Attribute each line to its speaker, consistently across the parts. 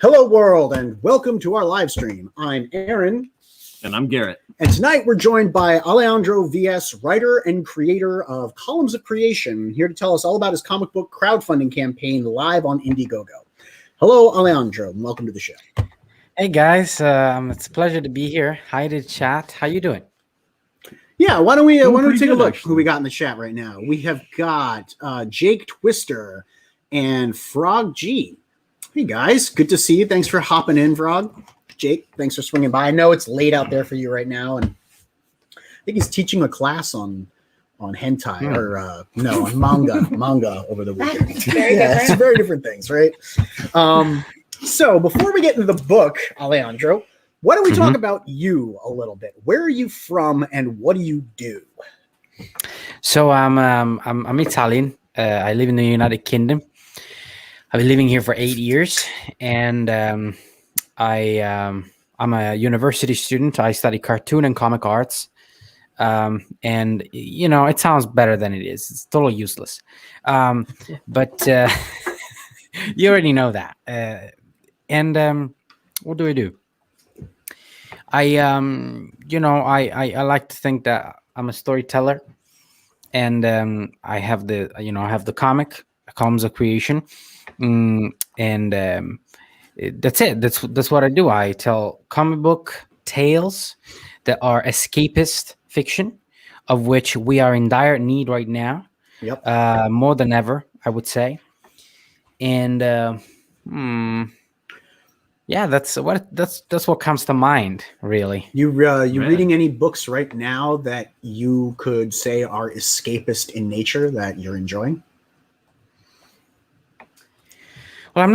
Speaker 1: Hello, world, and welcome to our live stream. I'm Aaron.
Speaker 2: And I'm Garrett.
Speaker 1: And tonight we're joined by Aleandro V.S., writer and creator of Columns of Creation, here to tell us all about his comic book crowdfunding campaign live on Indiegogo. Hello, Aleandro, and welcome to the show.
Speaker 3: Hey, guys. It's a pleasure to be here. Hi to chat. How you doing?
Speaker 1: Yeah, why don't we take a look who we got in the chat right now. We have got Jake Twister and Frog G. Hey guys, good to see you. Thanks for hopping in, Frog. Jake, thanks for swinging by. I know it's late out there for you right now, and I think he's teaching a class on hentai or on manga over the weekend. It's very different things, right? So before we get into the book, Aleandro, why don't we talk about you a little bit? Where are you from, and what do you do?
Speaker 3: So I'm Italian. I live in the United Kingdom. I've been living here for 8 years, and I'm a university student. I study cartoon and comic arts, and it sounds better than it is. It's totally useless, but you already know that. What do I do? I like to think that I'm a storyteller, and I have the comic Columns of Creation. That's it. That's what I do. I tell comic book tales that are escapist fiction, of which we are in dire need right now.
Speaker 1: Yep.
Speaker 3: More than ever, I would say. And that's what comes to mind, really.
Speaker 1: You reading any books right now that you could say are escapist in nature that you're enjoying?
Speaker 3: Well, I'm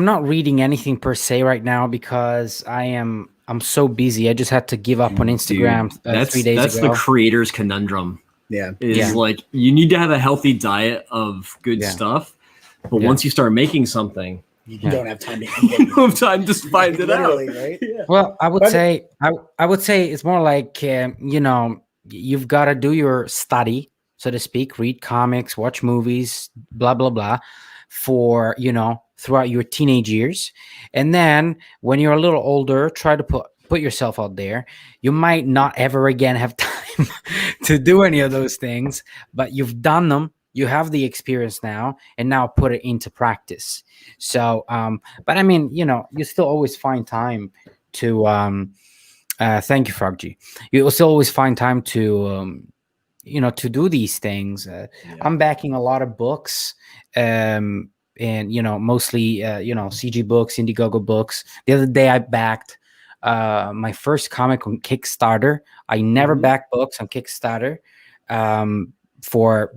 Speaker 3: not reading anything per se right now because I'm so busy. I just had to give up on Instagram 3 days ago.
Speaker 2: That's the creator's conundrum.
Speaker 1: Yeah.
Speaker 2: Like you need to have a healthy diet of good stuff, but once you start making something,
Speaker 1: you don't have time to
Speaker 2: you don't have time to find it out.
Speaker 1: Right? Yeah.
Speaker 3: Well, I would say it's more like you've got to do your study, so to speak, read comics, watch movies, blah blah blah, for throughout your teenage years, and then when you're a little older, try to put yourself out there. You might not ever again have time to do any of those things, but you've done them. You have the experience now, and now put it into practice. So, but I mean, you still always find time to. Thank you, Frog G. You will still always find time to, to do these things. I'm backing a lot of books. And mostly CG books, Indiegogo books. The other day I backed my first comic on Kickstarter. I never back books on Kickstarter for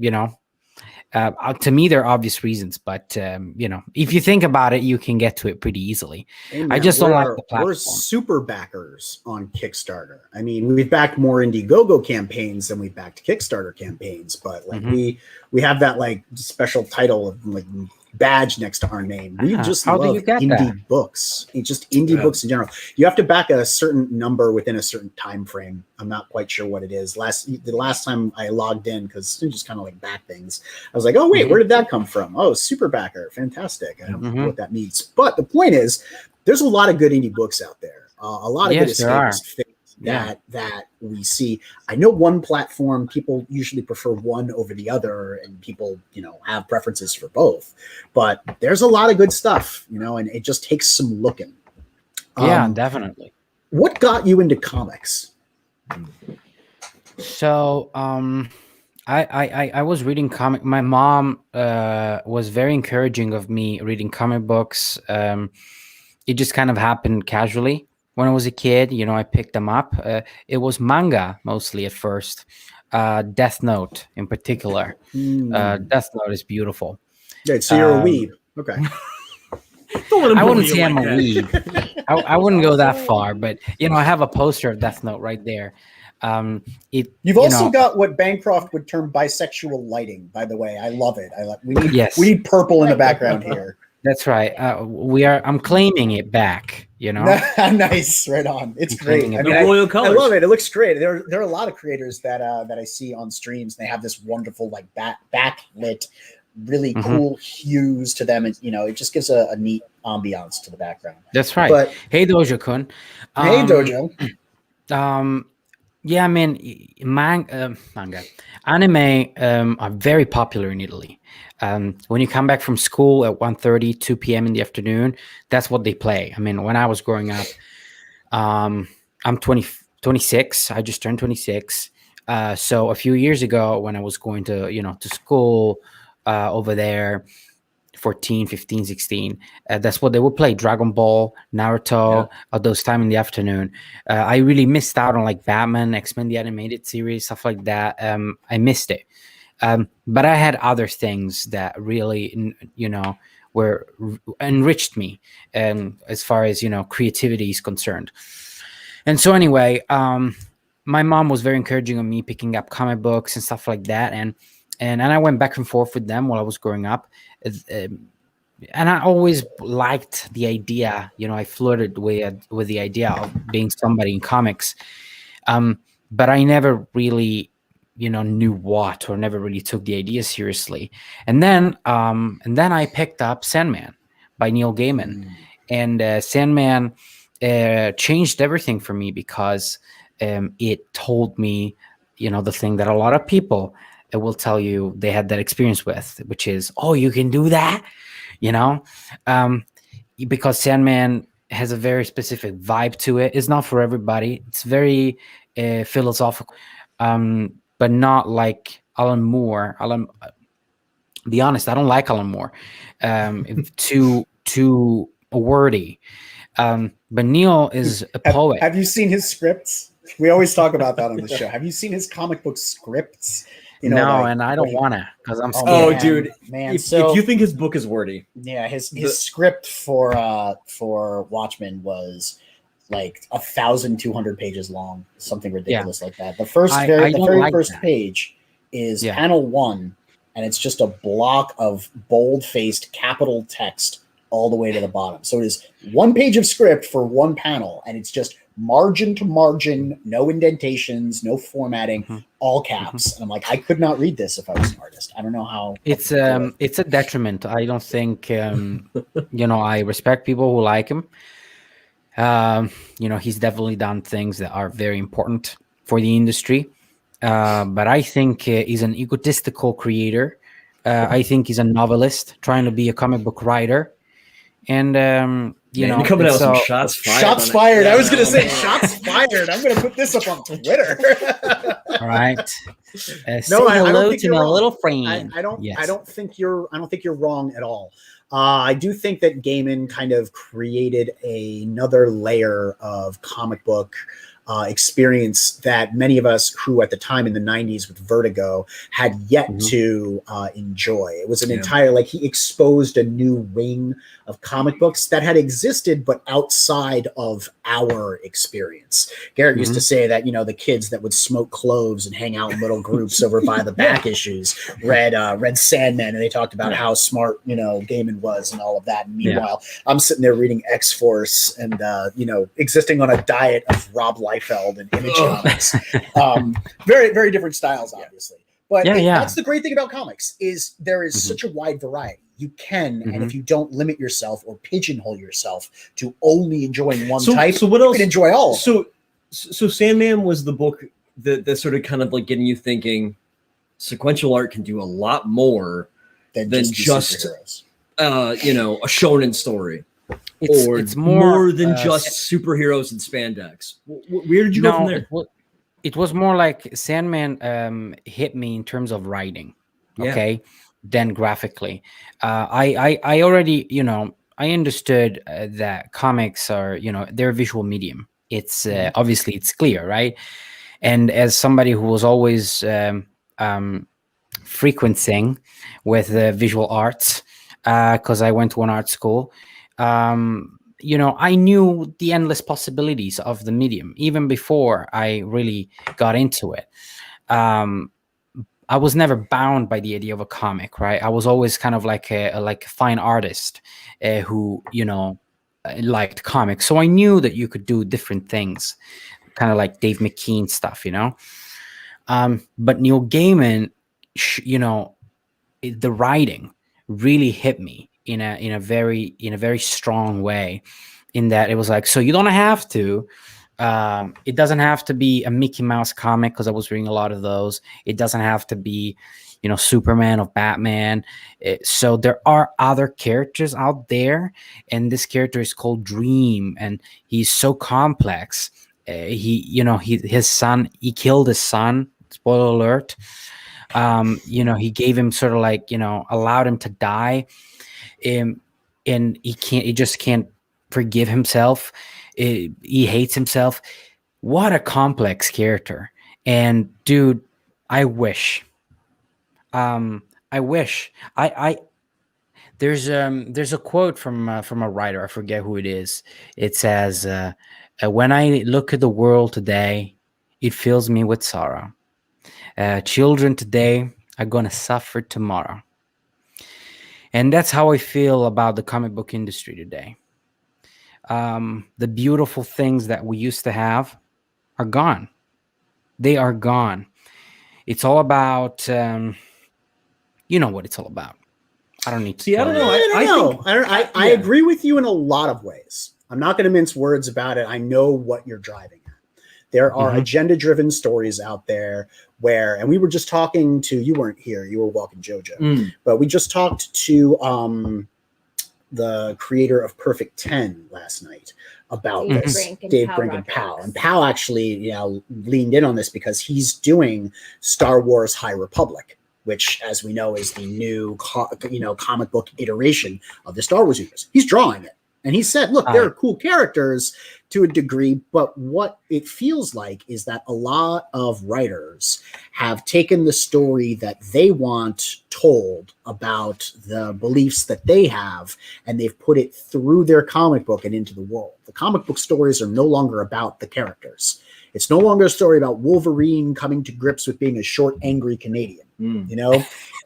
Speaker 3: to me there are obvious reasons, but if you think about it, you can get to it pretty easily.
Speaker 1: Amen.
Speaker 3: I just don't like the platform.
Speaker 1: We're super backers on Kickstarter. I mean, we've backed more Indiegogo campaigns than we've backed Kickstarter campaigns, but like we have that special title of badge next to our name. We just love indie books. It's just indie books in general. You have to back a certain number within a certain time frame. I'm not quite sure what it is. The last time I logged in, because I just kind of back things, I was like, oh wait, where did that come from? Oh, super backer, fantastic. I don't know what that means, but the point is, there's a lot of good indie books out there. A lot of good escapist things that we see. I know one platform, people usually prefer one over the other, and people have preferences for both, but there's a lot of good stuff, and it just takes some looking.
Speaker 3: Definitely.
Speaker 1: What got you into comics?
Speaker 3: So I was reading comic. My mom was very encouraging of me reading comic books. It just kind of happened casually. When I was a kid, I picked them up. It was manga mostly at first. Death Note in particular. Death Note is beautiful.
Speaker 1: Right, so you're a weeb. Okay.
Speaker 3: I wouldn't say I'm a weeb. I wouldn't go that far, but I have a poster of Death Note right there.
Speaker 1: You've also got what Bancroft would term bisexual lighting. By the way, I love it. We need purple in the background here.
Speaker 3: That's right. I'm claiming it back.
Speaker 1: Nice, right on. It's great. I mean,
Speaker 2: royal colors.
Speaker 1: I love it. It looks great. There are a lot of creators that I see on streams. And they have this wonderful like backlit, really cool hues to them, and it just gives a neat ambiance to the background.
Speaker 3: That's right.
Speaker 1: But
Speaker 3: hey, Dojo-kun.
Speaker 1: Hey, Dojo.
Speaker 3: Yeah, I mean, manga, anime are very popular in Italy. When you come back from school at 1:30, 2 p.m. in the afternoon, that's what they play. I mean, when I was growing up, I'm 26. I just turned 26. So a few years ago, when I was going to, to school over there, 14, 15, 16, that's what they would play. Dragon Ball, Naruto, at those time in the afternoon. I really missed out on like Batman, X-Men, the animated series, stuff like that. I missed it. But I had other things that really, were enriched me, as far as, creativity is concerned. And so anyway, my mom was very encouraging on me picking up comic books and stuff like that. And I went back and forth with them while I was growing up. And I always liked the idea, I flirted with the idea of being somebody in comics. But I never really, knew what, or never really took the idea seriously. And then I picked up Sandman by Neil Gaiman. And Sandman changed everything for me, because it told me, the thing that a lot of people will tell you they had that experience with, which is, oh, you can do that, because Sandman has a very specific vibe to it. It's not for everybody. It's very philosophical, but not like Alan Moore. Be honest, I don't like Alan Moore. Too wordy. But Neil is a poet.
Speaker 1: Have you seen his scripts? We always talk about that on the show. Have you seen his comic book scripts?
Speaker 3: And I don't want to, because I'm scared.
Speaker 2: Oh, dude,
Speaker 1: man!
Speaker 2: If you think his book is wordy,
Speaker 1: his script for Watchmen was like 1,200 pages long, something ridiculous like that. The very first page is panel 1, and it's just a block of bold-faced capital text all the way to the bottom. So it is 1 page of script for 1 panel, and it's just margin to margin, no indentations, no formatting, all caps. And I'm like, I could not read this if I was an artist. I don't know how.
Speaker 3: It's a detriment. I don't think I respect people who like him. He's definitely done things that are very important for the industry. But I think he's an egotistical creator. I think he's a novelist trying to be a comic book writer. And
Speaker 2: you're coming out with some shots fired.
Speaker 1: Shots fired. Yeah, I was going to say shots fired. I'm going to put this up on Twitter.
Speaker 3: All right. No,
Speaker 1: I don't think
Speaker 3: to my little friend.
Speaker 1: I don't think you're wrong at all. I do think that Gaiman kind of created another layer of comic book experience that many of us who at the time in the 90s with Vertigo had yet to enjoy. It was an entire, he exposed a new wing of comic books that had existed, but outside of our experience. Garrett used to say that, the kids that would smoke cloves and hang out in little groups over by the back issues read Sandman, and they talked about how smart, Gaiman was and all of that. And meanwhile, I'm sitting there reading X-Force and, existing on a diet of Rob Liefeld and Image Comics. Very, very different styles, obviously. But that's the great thing about comics, is there is such a wide variety. You can, and if you don't limit yourself or pigeonhole yourself to only enjoying one type,
Speaker 2: so what else?
Speaker 1: You can enjoy all of them.
Speaker 2: So Sandman was the book that sort of kind of like getting you thinking sequential art can do a lot more than just a shonen story. It's more than just superheroes and spandex. Where did you go from there?
Speaker 3: It was more like Sandman hit me in terms of writing, than graphically. I already, I understood that comics are, they're a visual medium. It's obviously it's clear, right? And as somebody who was always frequenting with visual arts, because I went to an art school, I knew the endless possibilities of the medium even before I really got into it. I was never bound by the idea of a comic, right? I was always kind of like a fine artist who liked comics, so I knew that you could do different things, kind of like Dave McKean stuff, But Neil Gaiman, the writing really hit me in a very strong way, in that it was like, so you don't have to. It doesn't have to be a Mickey Mouse comic, because I was reading a lot of those. It doesn't have to be, Superman or Batman. So there are other characters out there, and this character is called Dream, and he's so complex. His son, he killed his son. Spoiler alert. He gave him sort of like, allowed him to die, and he just can't forgive himself. He hates himself. What a complex character. And dude, I wish there's a quote from a writer. I forget who it is. It says, when I look at the world today, it fills me with sorrow. Children today are going to suffer tomorrow. And that's how I feel about the comic book industry today. The beautiful things that we used to have are gone. They are gone. It's all about, you know what it's all about. I don't need to.
Speaker 2: See, I don't know.
Speaker 1: I agree with you in a lot of ways. I'm not going to mince words about it. I know what you're driving at. There are agenda-driven stories out there where, and we were just talking to, you weren't here, you were walking JoJo, but we just talked to the creator of Perfect 10 last night about Dave Brink and Pal. And Pal actually, leaned in on this because he's doing Star Wars High Republic, which, as we know, is the new comic book iteration of the Star Wars universe. He's drawing it. And he said, look, there are cool characters to a degree, but what it feels like is that a lot of writers have taken the story that they want told about the beliefs that they have, and they've put it through their comic book and into the world. The comic book stories are no longer about the characters. It's no longer a story about Wolverine coming to grips with being a short, angry Canadian.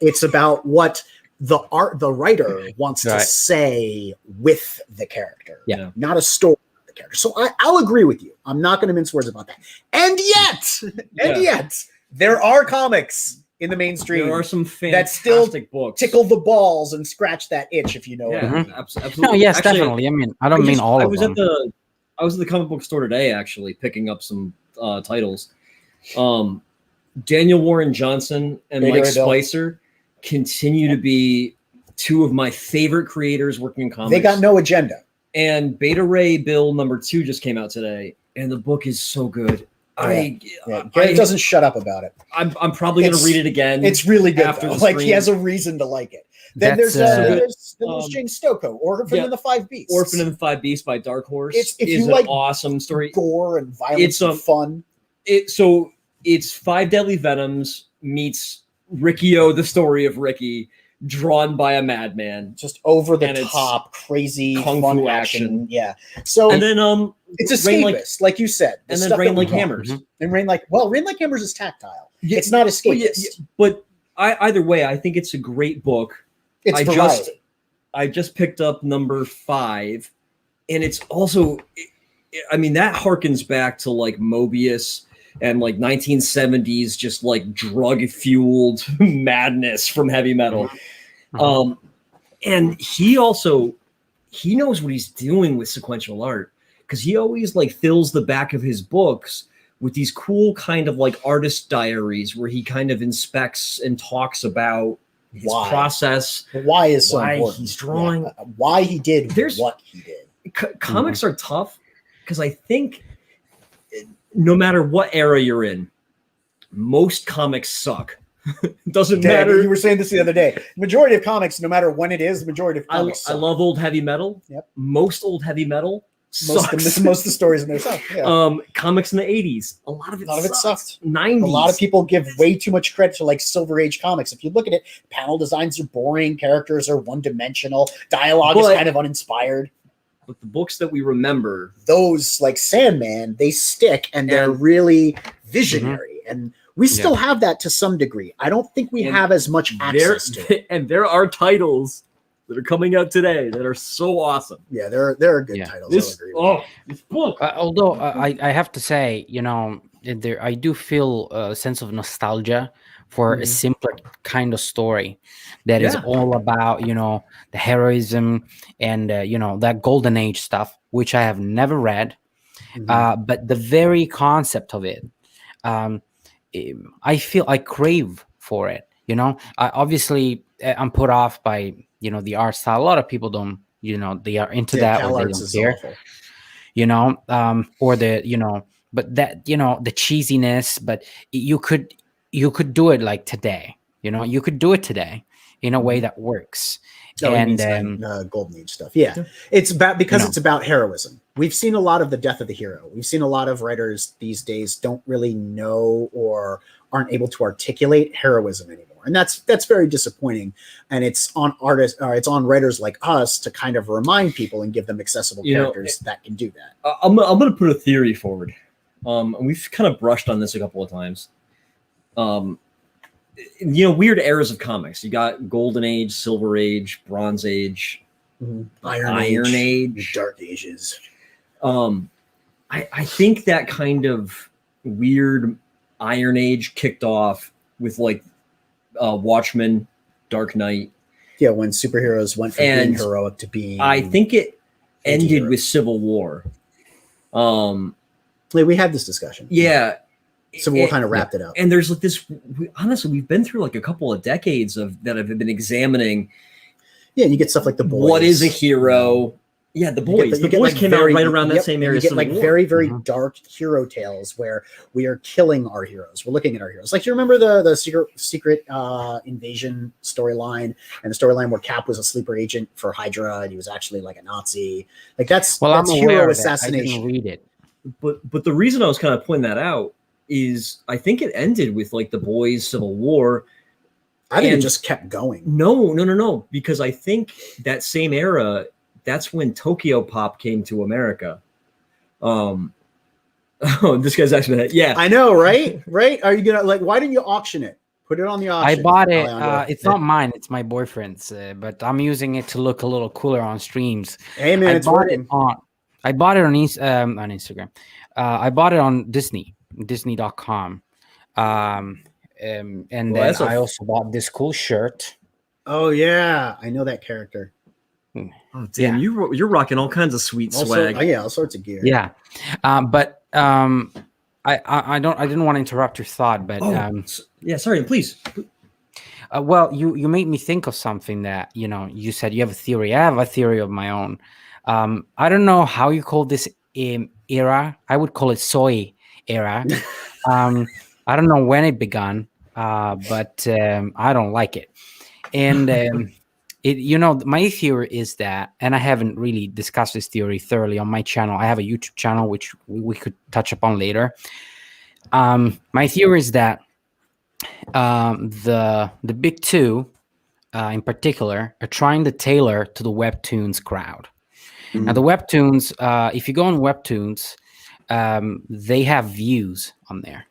Speaker 1: It's about what the writer wants to say with the character, not a story of the character. So I'll agree with you. I'm not going to mince words about that. And yet, there are comics in the mainstream.
Speaker 2: There are some fantastic
Speaker 1: that still
Speaker 2: books.
Speaker 1: Tickle the balls and scratch that itch, if you know what I mean.
Speaker 2: Absolutely.
Speaker 3: No, yes, actually, definitely. I mean, I don't mean all of them.
Speaker 2: I was at the comic book store today, actually, picking up some titles. Daniel Warren Johnson and Mike Spicer continue to be two of my favorite creators working in comics.
Speaker 1: They got no agenda.
Speaker 2: And Beta Ray Bill #2 just came out today, and the book is so good.
Speaker 1: Garrett doesn't shut up about it.
Speaker 2: I'm probably going to read it again.
Speaker 1: It's really good.
Speaker 2: After
Speaker 1: Like, he has a reason to like it. Then there's James Stokoe, Orphan and the Five Beasts.
Speaker 2: Orphan and the Five Beasts by Dark Horse
Speaker 1: is
Speaker 2: an
Speaker 1: like
Speaker 2: awesome story.
Speaker 1: Gore and violence and fun.
Speaker 2: It's Five Deadly Venoms meets Riccio, the story of Ricky, drawn by a madman.
Speaker 1: Just over the top, crazy
Speaker 2: kung
Speaker 1: fun
Speaker 2: fu
Speaker 1: action. Yeah. So
Speaker 2: and then
Speaker 1: it's escapist, like you said.
Speaker 2: And then Rain Like Hammers.
Speaker 1: And Rain Like Hammers is tactile. It's not escapist.
Speaker 2: But either way, I think it's a great book.
Speaker 1: It's variety.
Speaker 2: I just picked up #5, and it's also, I mean, that harkens back to like Mobius and like 1970s, just like drug fueled madness from heavy metal. And he knows what he's doing with sequential art, because he always like fills the back of his books with these cool kind of like artist diaries where he kind of inspects and talks about his process.
Speaker 1: Why is so important?
Speaker 2: He's drawing.
Speaker 1: Why he did what he did.
Speaker 2: Comics are tough because I think no matter what era you're in, most comics suck. Doesn't matter.
Speaker 1: You were saying this the other day. Majority of comics, no matter when it is, the majority of comics
Speaker 2: I love old heavy metal.
Speaker 1: Yep.
Speaker 2: Most old heavy metal sucks.
Speaker 1: Most of the stories in there suck. Yeah.
Speaker 2: Comics in the 80s, a lot of it sucked. 90s.
Speaker 1: A lot of people give way too much credit to like Silver Age comics. If you look at it, panel designs are boring, characters are one-dimensional, dialogue is kind of uninspired.
Speaker 2: But the books that we remember,
Speaker 1: those like Sandman, they stick and they're really visionary. And we still have that to some degree. I don't think we have as much access to it.
Speaker 2: And there are titles that are coming out today that are so awesome.
Speaker 1: Yeah, there are good titles.
Speaker 2: This book.
Speaker 3: Although I have to say, you know, I do feel a sense of nostalgia for a simpler kind of story that is all about, you know, the heroism and, you know, that golden age stuff, which I have never read. But the very concept of it, I feel I crave for it. You know, obviously I'm put off by, you know, the art style. A lot of people don't, you know, they are into that or they don't care, awful. You know, or the, you know, but that, you know, the cheesiness, but you could do it like today, you know, you could do it today in a way that works.
Speaker 1: And golden age stuff. Yeah. It's about, because it's about heroism. We've seen a lot of the death of the hero. We've seen a lot of writers these days don't really know or aren't able to articulate heroism anymore. And that's very disappointing. And it's on artists, or it's on writers like us to kind of remind people and give them accessible characters that can do that.
Speaker 2: I'm going to put a theory forward. We've kind of brushed on this a couple of times. You know, weird eras of comics. You got Golden Age, Silver Age, Bronze Age, Iron Age,
Speaker 1: Dark Ages.
Speaker 2: I think that kind of weird Iron Age kicked off with like Watchmen, Dark Knight.
Speaker 1: Yeah, when superheroes went from being heroic to being.
Speaker 2: I think it ended with Civil War.
Speaker 1: We had this discussion.
Speaker 2: Yeah.
Speaker 1: Civil War kind of wrapped it up.
Speaker 2: And there's like this, honestly, we've been through like a couple of decades that have been examining.
Speaker 1: Yeah, and you get stuff like The Boys.
Speaker 2: What is a hero? Yeah, The Boys. The Boys came out right around that same area.
Speaker 1: You get like very, very dark hero tales where we are killing our heroes. We're looking at our heroes. Like, you remember the secret invasion storyline, and the storyline where Cap was a sleeper agent for Hydra and he was actually like a Nazi. Like that's hero assassination.
Speaker 3: I didn't read it.
Speaker 2: But the reason I was kind of pointing that out is I think it ended with like The Boys, Civil War.
Speaker 1: I think it just kept going.
Speaker 2: No. Because I think that same era, that's when Tokyo Pop came to America. Oh, this guy's actually, yeah.
Speaker 1: I know, right? Right? Are you gonna why didn't you auction it? Put it on the auction.
Speaker 3: I bought it. It's not mine. It's my boyfriend's. But I'm using it to look a little cooler on streams.
Speaker 1: Hey man, it's working.
Speaker 3: I bought it on Instagram. I bought it on Disney.com. And then I also bought this cool shirt.
Speaker 1: Oh yeah, I know that character.
Speaker 2: Oh damn, you're rocking all kinds of sweet swag.
Speaker 1: Yeah, all sorts of gear.
Speaker 3: Yeah, but I didn't want to interrupt your thought, but
Speaker 2: yeah, sorry, please.
Speaker 3: Well, you made me think of something that, you know, you said you have a theory. I have a theory of my own. I don't know how you call this era. I would call it soy era. I don't know when it began, but I don't like it. And you know, my theory is that, and I haven't really discussed this theory thoroughly on my channel. I have a YouTube channel which we could touch upon later. My theory is that the big two, in particular, are trying to tailor to the webtoons crowd. Mm-hmm. Now, the webtoons, if you go on webtoons, they have views on there,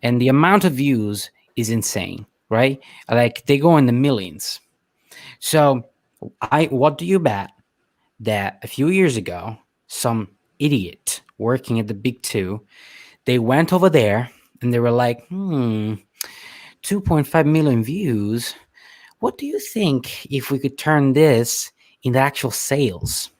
Speaker 3: and the amount of views is insane, right? Like, they go in the millions. So, what do you bet that a few years ago, some idiot working at the big two, they went over there and they were like, 2.5 million views. What do you think if we could turn this into actual sales?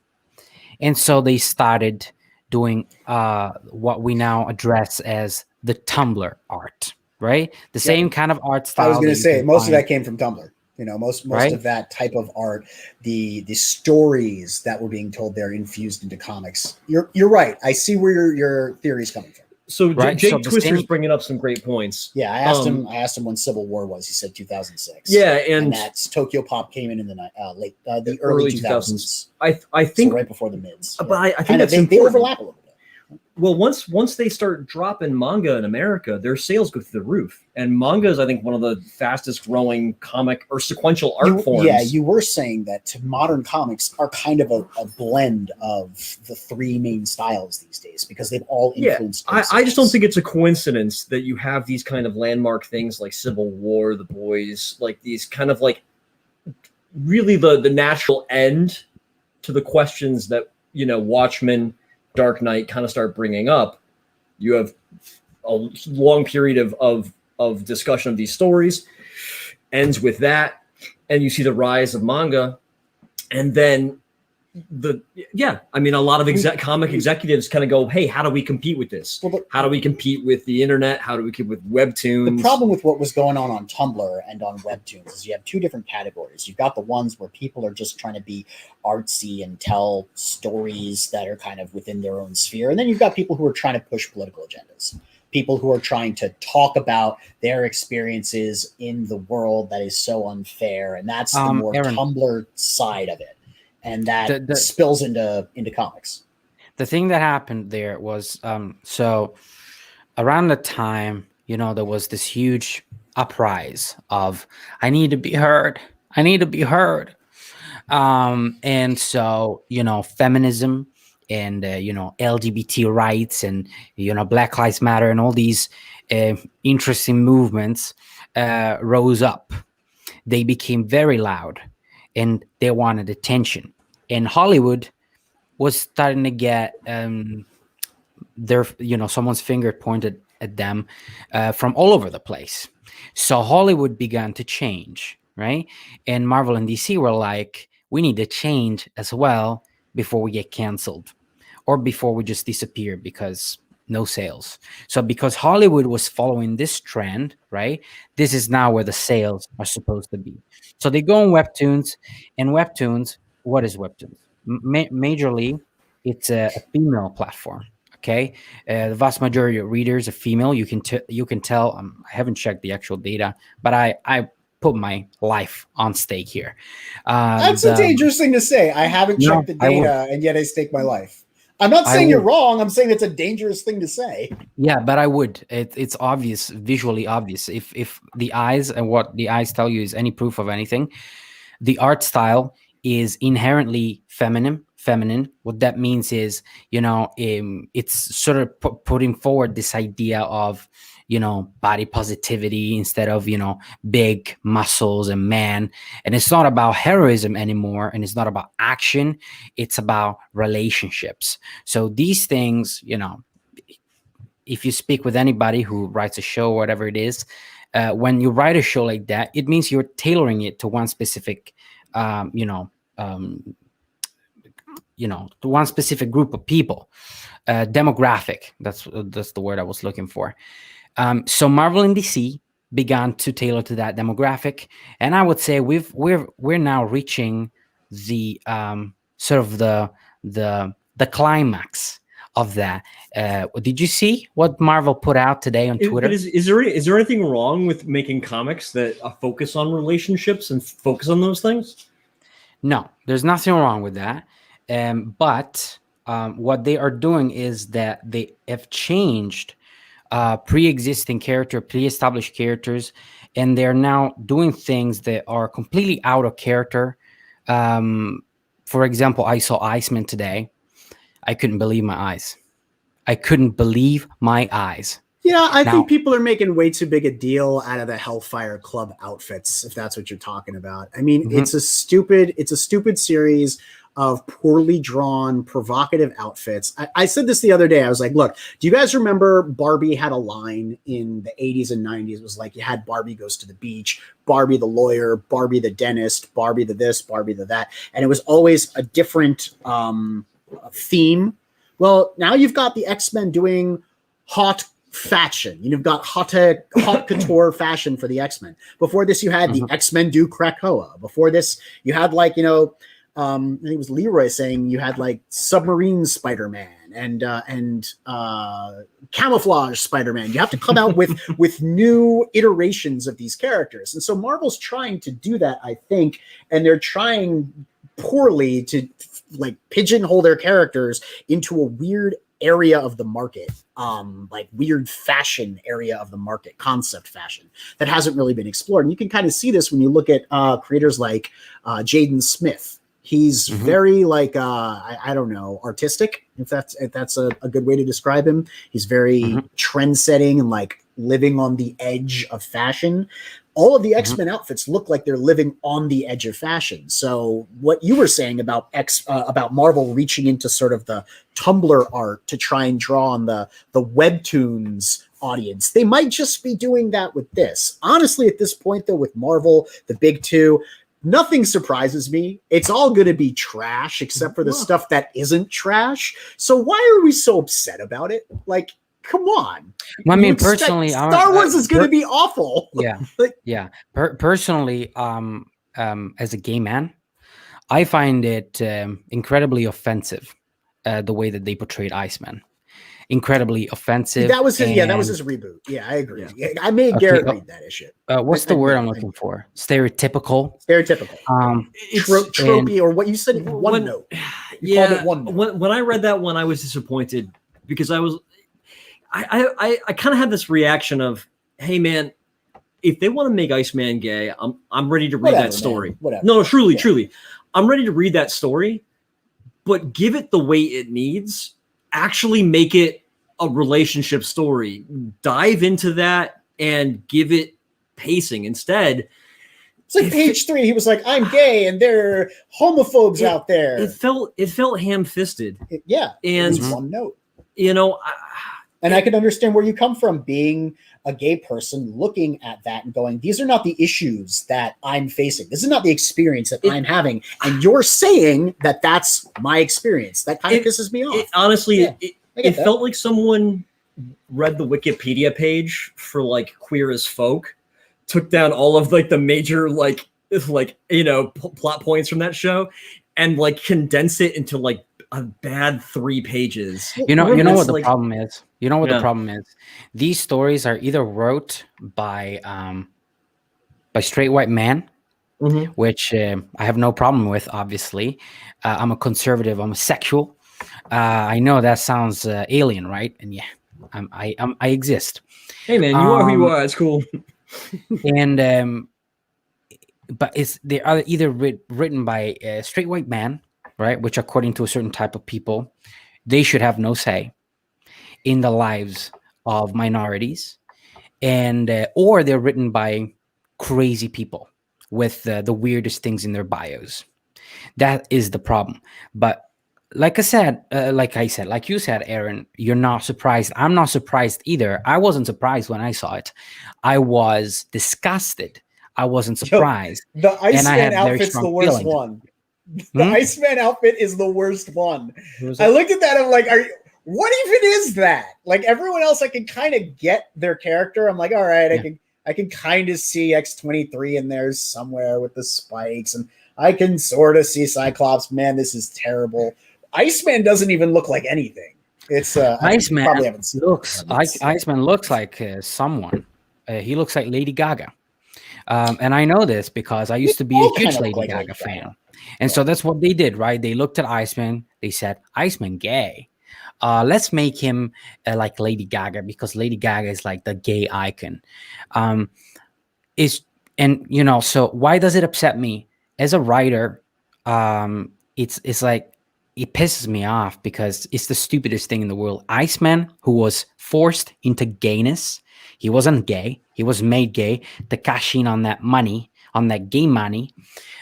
Speaker 3: And so they started doing what we now address as the Tumbler art, right? The same kind of art style.
Speaker 1: I was going to say, most of that came from Tumblr. You know, most of that type of art, the stories that were being told there infused into comics. You're right. I see where your theory is coming from.
Speaker 2: So
Speaker 3: Right,
Speaker 2: Jake
Speaker 3: so the
Speaker 2: Twister's
Speaker 3: same-
Speaker 2: bringing up some great points.
Speaker 1: Yeah, I asked him. I asked him when Civil War was. He said 2006.
Speaker 2: Yeah,
Speaker 1: and that's Tokyo Pop came in the the early 2000s.
Speaker 2: I think
Speaker 1: so right before the mids.
Speaker 2: But I think
Speaker 1: kind of,
Speaker 2: that's
Speaker 1: they overlap a little bit.
Speaker 2: Well, once they start dropping manga in America, their sales go through the roof. And manga is, I think, one of the fastest growing comic or sequential art forms.
Speaker 1: Yeah, you were saying that modern comics are kind of a blend of the three main styles these days because they've all influenced.
Speaker 2: I just don't think it's a coincidence that you have these kind of landmark things like Civil War, The Boys, like these kind of like really the natural end to the questions that, you know, Watchmen, Dark Knight kind of start bringing up. You have a long period of discussion of these stories, ends with that, and you see the rise of manga, and then I mean, a lot of comic executives kind of go, hey, how do we compete with this? How do we compete with the internet? How do we compete with webtoons?
Speaker 1: The problem with what was going on Tumblr and on webtoons is you have two different categories. You've got the ones where people are just trying to be artsy and tell stories that are kind of within their own sphere. And then you've got people who are trying to push political agendas. People who are trying to talk about their experiences in the world that is so unfair. And that's the more
Speaker 3: Aaron,
Speaker 1: Tumblr side of it. And that spills into comics.
Speaker 3: The thing that happened there was so around the time, you know, there was this huge uprise of I need to be heard. I need to be heard. And so, you know, feminism and, you know, LGBT rights and, you know, Black Lives Matter and all these interesting movements rose up. They became very loud and they wanted attention. And Hollywood was starting to get their, you know, someone's finger pointed at them from all over the place. So Hollywood began to change, right? And Marvel and DC were like, we need to change as well before we get canceled or before we just disappear because no sales. So because Hollywood was following this trend, right? This is now where the sales are supposed to be. So they go on webtoons, and webtoons, what is webtoons? Majorly, it's a female platform. Okay, the vast majority of readers are female. You can tell. I haven't checked the actual data, but I put my life on stake here.
Speaker 1: That's a dangerous thing to say. I haven't checked the data, and yet I stake my life. I'm not saying you're wrong. I'm saying it's a dangerous thing to say.
Speaker 3: Yeah, but I would. It's obvious, visually obvious. If the eyes and what the eyes tell you is any proof of anything, the art style is inherently feminine. What that means is, you know, it's sort of putting forward this idea of, you know, body positivity instead of, you know, big muscles and man. And it's not about heroism anymore. And it's not about action. It's about relationships. So these things, you know, if you speak with anybody who writes a show, whatever it is, when you write a show like that, it means you're tailoring it to one specific, to one specific group of people, demographic. That's the word I was looking for. So Marvel and DC began to tailor to that demographic, and I would say we're now reaching the sort of the climax of that. Did you see what Marvel put out today on Twitter?
Speaker 2: Is there anything wrong with making comics that focus on relationships and focus on those things?
Speaker 3: No, there's nothing wrong with that. But what they are doing is that they have changed pre-established characters, and they're now doing things that are completely out of character. For example, I saw Iceman today. I couldn't believe my eyes.
Speaker 1: Yeah, I think people are making way too big a deal out of the Hellfire Club outfits, if that's what you're talking about. I mean, it's a stupid series of poorly drawn, provocative outfits. I said this the other day. I was like, look, do you guys remember Barbie had a line in the 80s and 90s? It was like you had Barbie Goes to the Beach, Barbie the lawyer, Barbie the dentist, Barbie the this, Barbie the that. And it was always a different theme. Well, now you've got the X-Men doing hot fashion. You've got hot couture fashion for the X-Men. Before this, you had the X-Men do Krakoa. Before this, you had I think it was Leroy saying you had like submarine Spider-Man and camouflage Spider-Man. You have to come out with new iterations of these characters. And so Marvel's trying to do that, I think, and they're trying poorly to like pigeonhole their characters into a weird area of the market, like weird fashion area of the market, concept fashion that hasn't really been explored. And you can kind of see this when you look at creators like Jaden Smith. He's very like I don't know, artistic, if that's a good way to describe him. He's very trend setting and like living on the edge of fashion. All of the X-Men outfits look like they're living on the edge of fashion. So what you were saying about about Marvel reaching into sort of the Tumblr art to try and draw on the webtoons audience, they might just be doing that with this. Honestly, at this point though, with Marvel, the big two, nothing surprises me. It's all going to be trash except for the stuff that isn't trash. So why are we so upset about it? Like, come on.
Speaker 3: Well, I mean, personally,
Speaker 1: Star Wars is going to be awful.
Speaker 3: Yeah, yeah. Personally, as a gay man, I find it incredibly offensive the way that they portrayed Iceman. Incredibly offensive.
Speaker 1: That was his. That was his reboot. Yeah, I agree. Yeah. I made Garrett read that issue.
Speaker 3: What's the word I'm looking for? Stereotypical.
Speaker 1: Tropey, or what you said. One note. You called it one note.
Speaker 2: When I read that one, I was disappointed because I kind of had this reaction of, hey man, if they want to make Iceman gay, I'm ready to read that story. No, truly, I'm ready to read that story, but give it the weight it needs. Actually make it a relationship story. Dive into that and give it pacing. Instead,
Speaker 1: it's like page 3. He was like, "I'm gay, and there are homophobes out there."
Speaker 2: It felt ham-fisted.
Speaker 1: And
Speaker 2: it was
Speaker 1: one note.
Speaker 2: You know,
Speaker 1: and I can understand where you come from, being a gay person, looking at that and going, "These are not the issues that I'm facing. This is not the experience that I'm having." And you're saying that that's my experience. That kind of pisses me off.
Speaker 2: Honestly, it felt like someone read the Wikipedia page for like Queer as Folk, took down all of like the major like plot points from that show, and like condensed it into like a bad 3 pages.
Speaker 3: You know what the problem is? You know what the problem is? These stories are either wrote by straight white men, which I have no problem with, obviously. I'm a conservative, I'm a sexual. I know that sounds alien, right? And yeah, I exist.
Speaker 2: Hey man, you are who you are. It's cool.
Speaker 3: And but they are either written by a straight white man, right? Which, according to a certain type of people, they should have no say in the lives of minorities, and or they're written by crazy people with the weirdest things in their bios. That is the problem. But like you said, Aaron, you're not surprised. I'm not surprised either. I wasn't surprised when I saw it. I was disgusted. I wasn't surprised.
Speaker 1: The Iceman outfit's the worst one. The Iceman outfit is the worst one. I looked at that. I'm like, what even is that? Like, everyone else, I can kind of get their character. I'm like, all right, I can kind of see X-23 in there somewhere with the spikes, and I can sort of see Cyclops. Man, this is terrible. Iceman doesn't even look like anything. It's
Speaker 3: Iceman Iceman looks like someone. He looks like Lady Gaga, and I know this because I used to be a huge Lady Gaga fan. And so that's what they did, right? They looked at Iceman. They said, "Iceman gay. Let's make him like Lady Gaga, because Lady Gaga is like the gay icon." So why does it upset me as a writer? It's like, it pisses me off because it's the stupidest thing in the world. Iceman, who was forced into gayness, he wasn't gay. He was made gay to cash in on that money, on that gay money.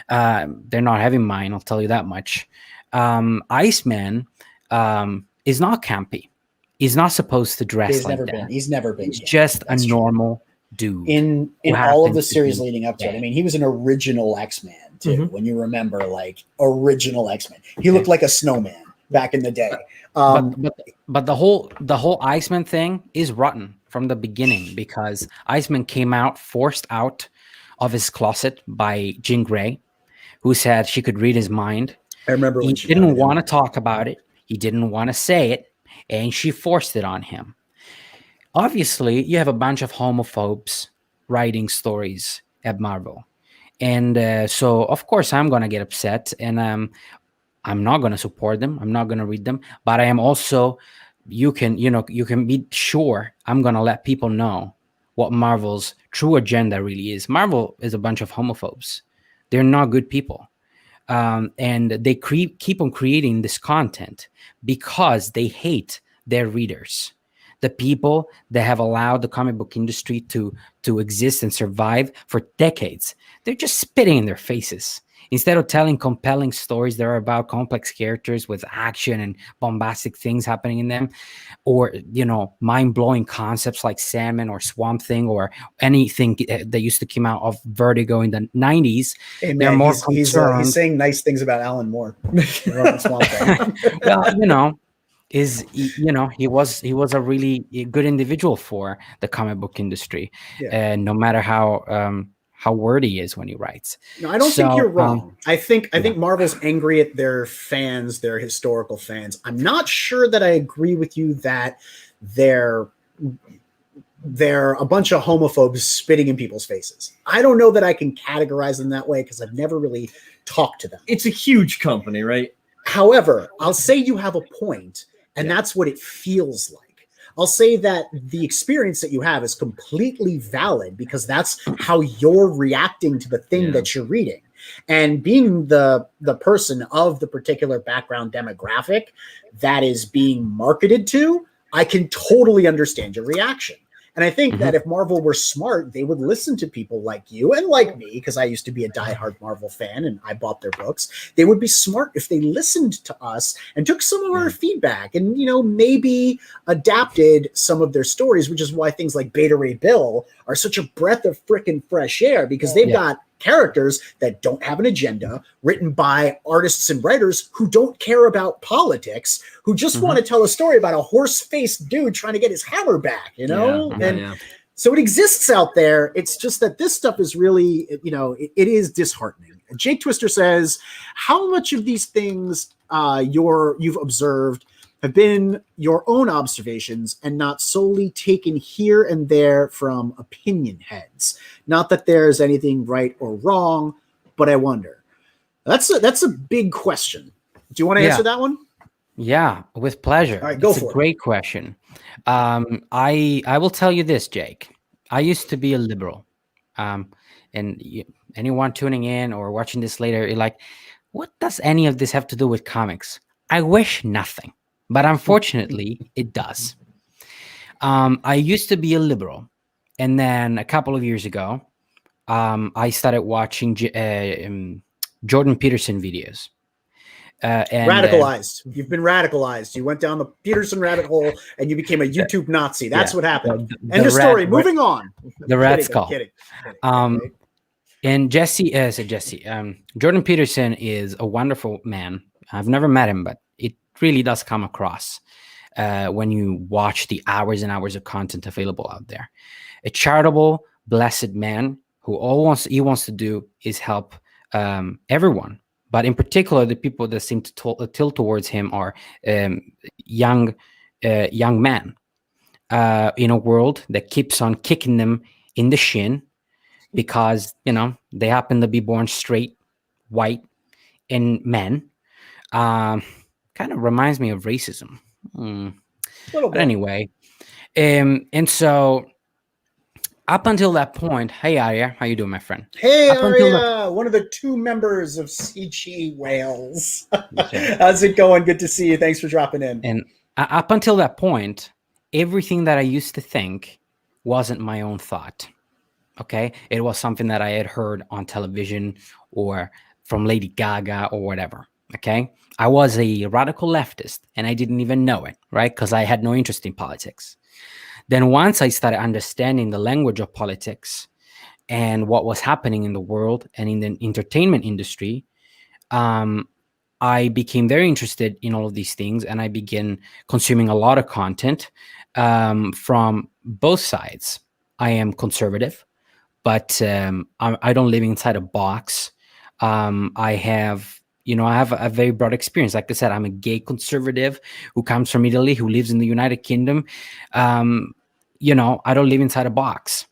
Speaker 3: They're not having mine, I'll tell you that much. Iceman is not campy. He's not supposed to dress like that.
Speaker 1: He's never been.
Speaker 3: He's just a normal dude.
Speaker 1: In all of the series leading up to it, I mean, he was an original X-Man too. When you remember, like, original X-Men, he looked like a snowman back in the day.
Speaker 3: But the whole Iceman thing is rotten from the beginning, because Iceman came out forced out of his closet by Jean Grey, who said she could read his mind.
Speaker 1: I remember
Speaker 3: he
Speaker 1: when she
Speaker 3: didn't want to talk about it. He didn't want to say it, and she forced it on him. Obviously, you have a bunch of homophobes writing stories at Marvel. And so, of course, I'm going to get upset, and I'm not going to support them. I'm not going to read them. But I am also, you can be sure I'm going to let people know what Marvel's true agenda really is. Marvel is a bunch of homophobes. They're not good people. And they keep on creating this content because they hate their readers. The people that have allowed the comic book industry to exist and survive for decades, they're just spitting in their faces. Instead of telling compelling stories that are about complex characters with action and bombastic things happening in them, or, mind-blowing concepts like Sandman or Swamp Thing or anything that used to come out of Vertigo in the 90s,
Speaker 1: hey, man,
Speaker 3: they're more
Speaker 1: he's saying nice things about Alan Moore. Swamp Thing.
Speaker 3: Well, he was a really good individual for the comic book industry, no matter how wordy he is when he writes.
Speaker 1: No, I don't think you're wrong. I think Marvel's angry at their fans, their historical fans. I'm not sure that I agree with you that they're a bunch of homophobes spitting in people's faces. I don't know that I can categorize them that way because I've never really talked to them.
Speaker 2: It's a huge company, right?
Speaker 1: However, I'll say you have a point, and that's what it feels like. I'll say that the experience that you have is completely valid because that's how you're reacting to the thing that you're reading. And being the person of the particular background demographic that is being marketed to, I can totally understand your reaction. And I think that if Marvel were smart, they would listen to people like you and like me, because I used to be a diehard Marvel fan and I bought their books. They would be smart if they listened to us and took some of our feedback and, maybe adapted some of their stories, which is why things like Beta Ray Bill are such a breath of freaking fresh air, because they've got characters that don't have an agenda, written by artists and writers who don't care about politics, who just want to tell a story about a horse-faced dude trying to get his hammer back, So it exists out there. It's just that this stuff is really, it is disheartening. Jake Twister says, how much of these things you've observed have been your own observations and not solely taken here and there from opinion heads? Not that there's anything right or wrong, but I wonder. That's a big question. Do you want to answer that one?
Speaker 3: Yeah, with pleasure.
Speaker 1: All right, go for it.
Speaker 3: It's a great question. I will tell you this, Jake. I used to be a liberal. Anyone tuning in or watching this later, you're like, what does any of this have to do with comics? I wish nothing. But unfortunately, it does. I used to be a liberal. And then a couple of years ago, I started watching Jordan Peterson videos.
Speaker 1: Radicalized. You've been radicalized. You went down the Peterson rabbit hole and you became a YouTube Nazi. That's what happened. End of story. Moving on.
Speaker 3: The Red Skull.
Speaker 1: Kidding.
Speaker 3: And Jordan Peterson is a wonderful man. I've never met him, but it really does come across when you watch the hours and hours of content available out there. A charitable, blessed man who all he wants to do is help everyone, but in particular, the people that seem to tilt towards him are young men in a world that keeps on kicking them in the shin because they happen to be born straight, white, and men. Kind of reminds me of racism. But anyway, and so up until that point, hey Arya, how you doing, my friend?
Speaker 1: Hey Arya, one of the 2 members of CG Wales. How's it going? Good to see you. Thanks for dropping in.
Speaker 3: And up until that point, everything that I used to think wasn't my own thought. Okay, it was something that I had heard on television or from Lady Gaga or whatever. Okay, I was a radical leftist and I didn't even know it, right? Because I had no interest in politics. Then once I started understanding the language of politics and what was happening in the world and in the entertainment industry, I became very interested in all of these things, and I began consuming a lot of content from both sides. I am conservative, but I don't live inside a box. I have a very broad experience. Like I said, I'm a gay conservative who comes from Italy, who lives in the United Kingdom. I don't live inside a box.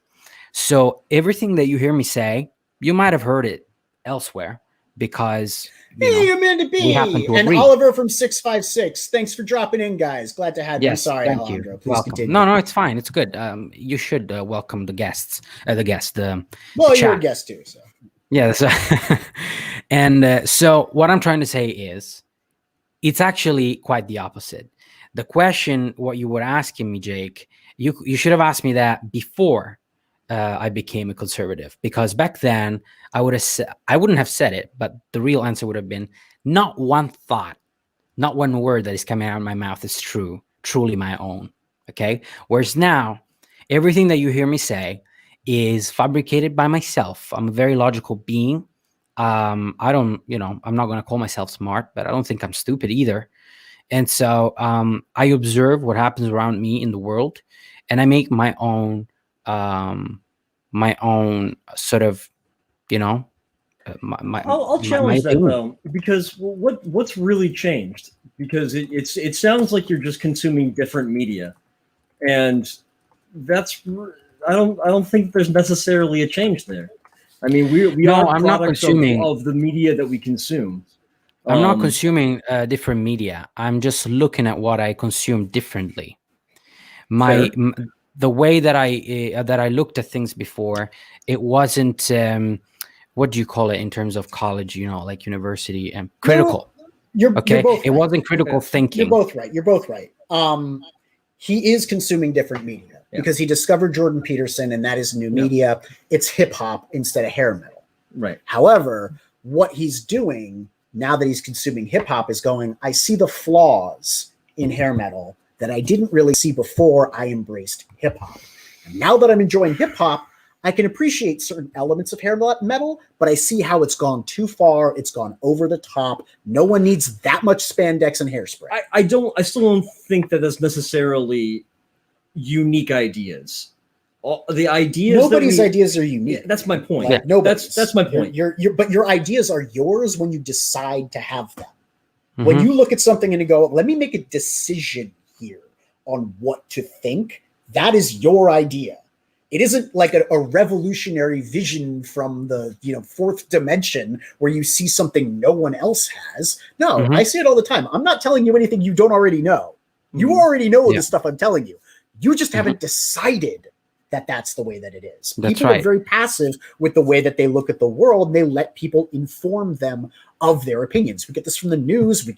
Speaker 3: So everything that you hear me say, you might have heard it elsewhere because
Speaker 1: hey, Amanda B. and Oliver from 656. Thanks for dropping in, guys. Glad to have you. I'm sorry, Alejandro. Please
Speaker 3: welcome.
Speaker 1: continue.
Speaker 3: No, it's fine. It's good. You should welcome the guests.
Speaker 1: Well,
Speaker 3: you're
Speaker 1: chat. A guest too. So.
Speaker 3: Yeah. And so what I'm trying to say is, it's actually quite the opposite. The question, what you were asking me, Jake, you should have asked me that before I became a conservative, because back then I wouldn't have said it, but the real answer would have been not one thought, not one word that is coming out of my mouth is truly my own. Okay. Whereas now, everything that you hear me say is fabricated by myself. I'm a very logical being. I'm not going to call myself smart, but I don't think I'm stupid either. And so I observe what happens around me in the world, and I make my own sort of,
Speaker 2: I'll challenge that though, because what's really changed? Because it sounds like you're just consuming different media, and that's I don't think there's necessarily a change there. I mean, I'm not consuming of the media that we consume.
Speaker 3: I'm not consuming different media. I'm just looking at what I consume differently. The way that I looked at things before, it wasn't what do you call it in terms of college? Like university and critical.
Speaker 1: You're both right.
Speaker 3: It wasn't critical thinking.
Speaker 1: You're both right. He is consuming different media. Because he discovered Jordan Peterson, and that is new media. It's hip hop instead of hair metal.
Speaker 2: Right.
Speaker 1: However, what he's doing now that he's consuming hip hop is going, I see the flaws in hair metal that I didn't really see before I embraced hip hop. And now that I'm enjoying hip hop, I can appreciate certain elements of hair metal, but I see how it's gone too far. It's gone over the top. No one needs that much spandex and hairspray.
Speaker 2: I still don't think that that's necessarily unique ideas. The ideas.
Speaker 1: Nobody's ideas are unique.
Speaker 2: Yeah, that's my point.
Speaker 1: Like,
Speaker 2: that's my point.
Speaker 1: But your ideas are yours when you decide to have them. Mm-hmm. When you look at something and you go, let me make a decision here on what to think, that is your idea. It isn't like a revolutionary vision from the fourth dimension where you see something no one else has. No, I see it all the time. I'm not telling you anything you don't already know. You already know the stuff I'm telling you. You just haven't decided that that's the way that it is. People are very passive with the way that they look at the world. And they let people inform them of their opinions. We get this from the news.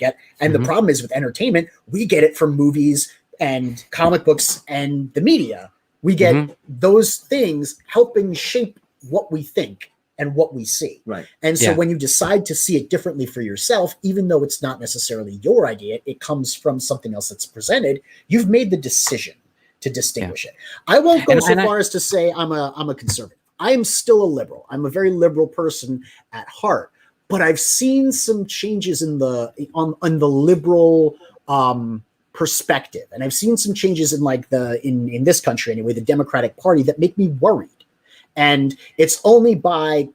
Speaker 1: And the problem is with entertainment, we get it from movies and comic books and the media. We get those things helping shape what we think and what we see.
Speaker 2: Right.
Speaker 1: And so when you decide to see it differently for yourself, even though it's not necessarily your idea, it comes from something else that's presented, you've made the decision to distinguish it. I won't go so far as to say I'm a conservative. I am still a liberal. I'm a very liberal person at heart, but I've seen some changes on the liberal perspective, and I've seen some changes in this country anyway, the Democratic Party, that make me worried. And it's only by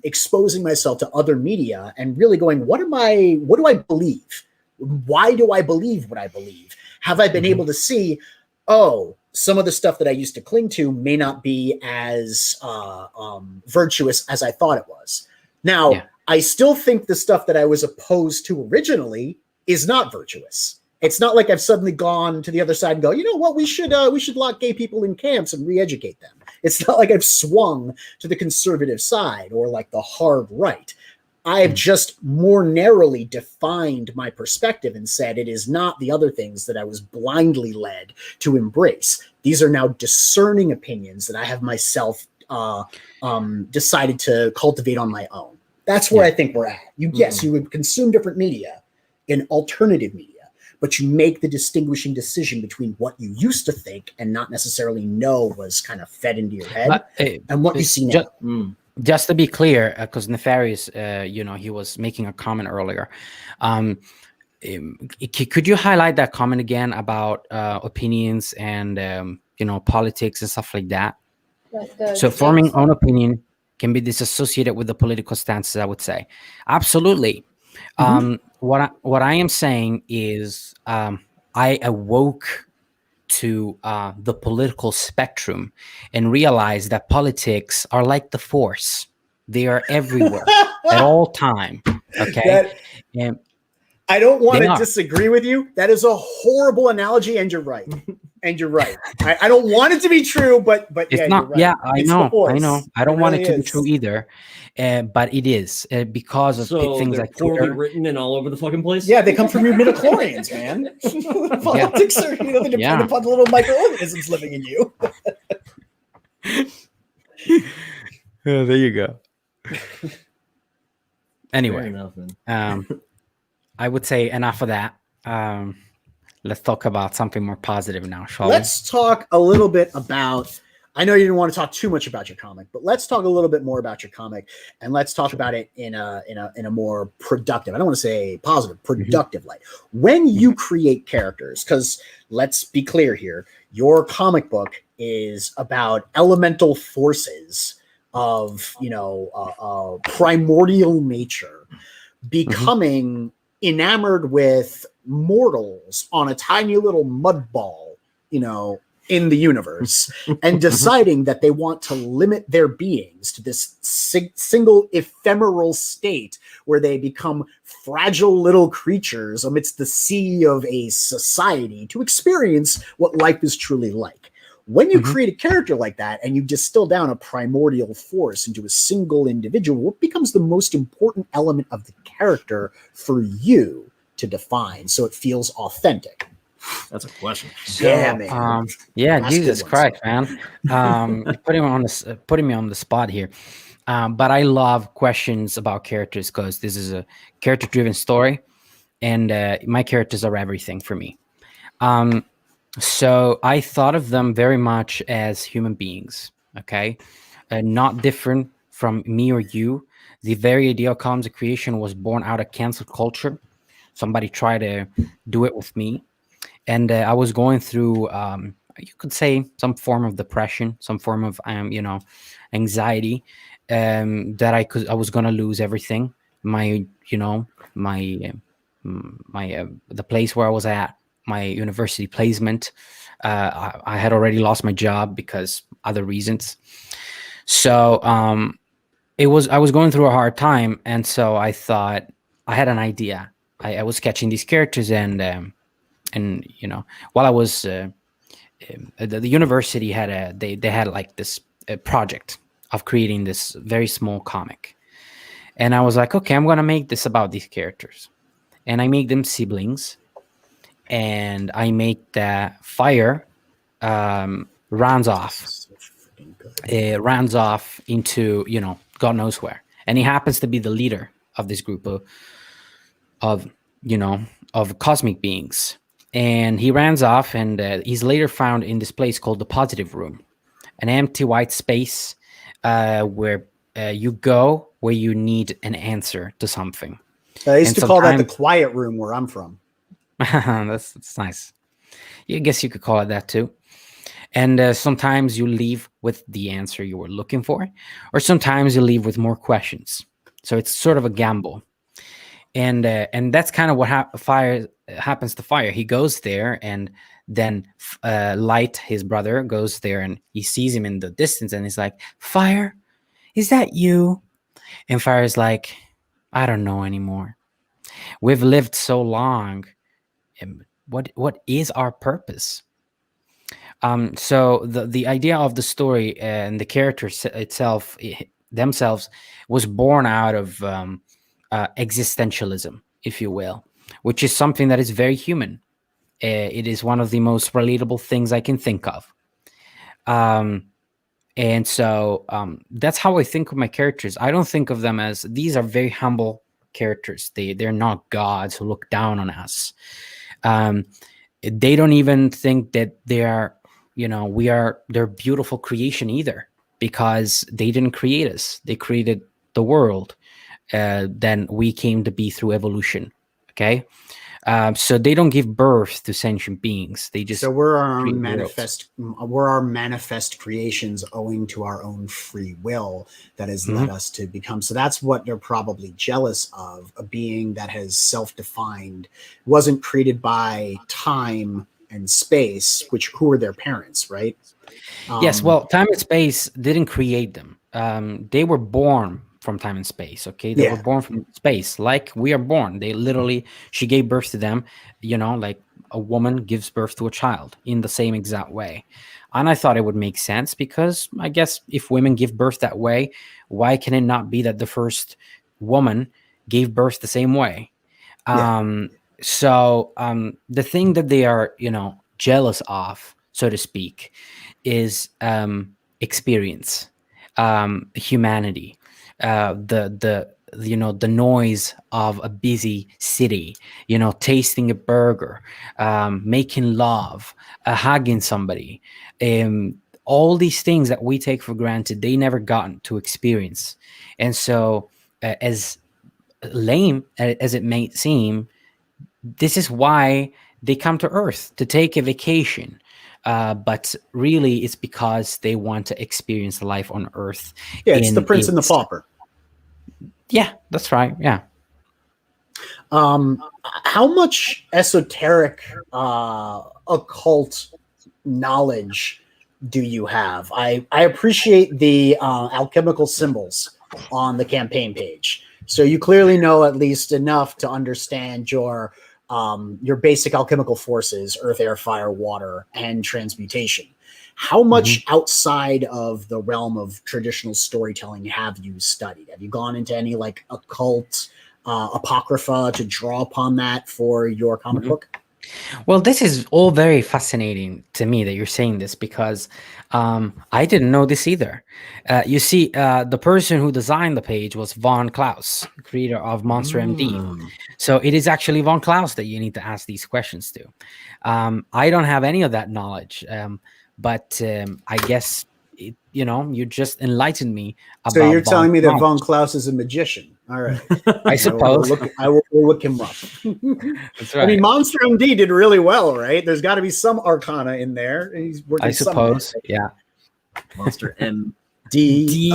Speaker 1: exposing myself to other media and really going, what do I believe? Why do I believe what I believe? Have I been able to see, some of the stuff that I used to cling to may not be as virtuous as I thought it was. Now, I still think the stuff that I was opposed to originally is not virtuous. It's not like I've suddenly gone to the other side and go, you know what, we should lock gay people in camps and re-educate them. It's not like I've swung to the conservative side or like the hard right. I've just more narrowly defined my perspective and said it is not the other things that I was blindly led to embrace. These are now discerning opinions that I have myself decided to cultivate on my own. That's where I think we're at. You would consume different media in alternative media, but you make the distinguishing decision between what you used to think and not necessarily know was kind of fed into your head and what you see now.
Speaker 3: Just to be clear, because Nefarious, he was making a comment earlier. Could you highlight that comment again about opinions and politics and stuff like that? So forming own opinion. can be disassociated with the political stances, I would say. Absolutely. What I am saying is I awoke to the political spectrum and realized that politics are like the force. They are everywhere at all time. Okay. And
Speaker 1: I don't want to disagree with you. That is a horrible analogy, and you're right. And you're right. I don't want it to be true, but
Speaker 3: it's
Speaker 1: yeah,
Speaker 3: not.
Speaker 1: you're right.
Speaker 3: Yeah, I know. I don't want
Speaker 1: really
Speaker 3: it to be true either, but it is because of things like
Speaker 2: poorly
Speaker 3: Twitter.
Speaker 2: written and all over the fucking place.
Speaker 1: Yeah, they come from your midichlorians, man. Politics are, they depend upon the little microorganisms living in you.
Speaker 3: Oh, there you go. Anyway,
Speaker 2: enough,
Speaker 3: I would say enough of that. Let's talk about something more positive now, shall we?
Speaker 1: Let's talk a little bit about, I know you didn't want to talk too much about your comic, but let's talk a little bit more about your comic, and let's talk about it in a more productive, I don't want to say positive, productive light. When you create characters, because let's be clear here, your comic book is about elemental forces of, primordial nature becoming enamored with mortals on a tiny little mud ball, in the universe, and deciding that they want to limit their beings to this single ephemeral state where they become fragile little creatures amidst the sea of a society to experience what life is truly like. When you create a character like that and you distill down a primordial force into a single individual, what becomes the most important element of the character for you to define so it feels authentic?
Speaker 2: That's a question.
Speaker 3: So, yeah, man. Jesus Christ, man. Putting me on the spot here. But I love questions about characters because this is a character-driven story, and my characters are everything for me. So I thought of them very much as human beings, okay? Not different from me or you. The very idea of comics creation was born out of cancel culture. Somebody tried to do it with me. And I was going through, you could say, some form of depression, some form of, anxiety, that I was going to lose everything. The place where I was at, my university placement, I had already lost my job because other reasons. So I was going through a hard time, and so I thought I had an idea. I was sketching these characters, and while I was the university had they had like this project of creating this very small comic, and I was like, okay, I'm gonna make this about these characters, and I make them siblings. And I make that Fire runs off into God knows where, and he happens to be the leader of this group of cosmic beings, and he runs off, and he's later found in this place called the Positive Room, an empty white space where you go where you need an answer to something.
Speaker 1: I used to call that the quiet room where I'm from.
Speaker 3: That's nice. I guess you could call it that too. And sometimes you leave with the answer you were looking for, or sometimes you leave with more questions. So it's sort of a gamble. And that's kind of what happens to Fire. He goes there, and then Light, his brother, goes there, and he sees him in the distance, and he's like, "Fire, is that you?" And Fire is like, "I don't know anymore. We've lived so long. What is our purpose?" So the idea of the story and the characters themselves was born out of existentialism, if you will, which is something that is very human. It is one of the most relatable things I can think of. And so that's how I think of my characters. I don't think of them as, these are very humble characters. They're not gods who look down on us. They don't even think that they are, we are their beautiful creation either, because they didn't create us. They created the world. Then we came to be through evolution. Okay. So they don't give birth to sentient beings. They just
Speaker 1: so we're our
Speaker 3: create
Speaker 1: own
Speaker 3: worlds.
Speaker 1: we're our manifest creations owing to our own free will that has led us to become. So that's what they're probably jealous of, a being that has self-defined, wasn't created by time and space, who are their parents, right?
Speaker 3: Yes, well, time and space didn't create them. They were born from time and space. Okay, they were born from space, like we are born. She gave birth to them, like a woman gives birth to a child in the same exact way. And I thought it would make sense, because I guess if women give birth that way, why can it not be that the first woman gave birth the same way? So the thing that they are, jealous of, so to speak, is experience, humanity, the noise of a busy city, tasting a burger, making love, hugging somebody, all these things that we take for granted, they never gotten to experience. And so as lame as it may seem, this is why they come to Earth, to take a vacation. But really, it's because they want to experience life on Earth.
Speaker 1: Yeah, it's the Prince and the Pauper.
Speaker 3: Yeah, that's right. Yeah.
Speaker 1: How much esoteric occult knowledge do you have? I appreciate the alchemical symbols on the campaign page. So you clearly know at least enough to understand your basic alchemical forces: earth, air, fire, water, and transmutation. How much outside of the realm of traditional storytelling have you studied? Have you gone into any like occult apocrypha to draw upon that for your comic book?
Speaker 3: Well, this is all very fascinating to me that you're saying this, because I didn't know this either. You see, the person who designed the page was Von Klaus, creator of Monster MD. So it is actually Von Klaus that you need to ask these questions to. I don't have any of that knowledge, but I guess, you just enlightened me about.
Speaker 1: So you're telling me that Von Klaus is a magician? All right.
Speaker 3: I suppose.
Speaker 1: I will look him up.
Speaker 3: That's right.
Speaker 1: I mean, Monster MD did really well, right? There's got to be some arcana in there. He's working.
Speaker 3: I suppose.
Speaker 1: Somewhere.
Speaker 3: Yeah.
Speaker 2: Monster MD.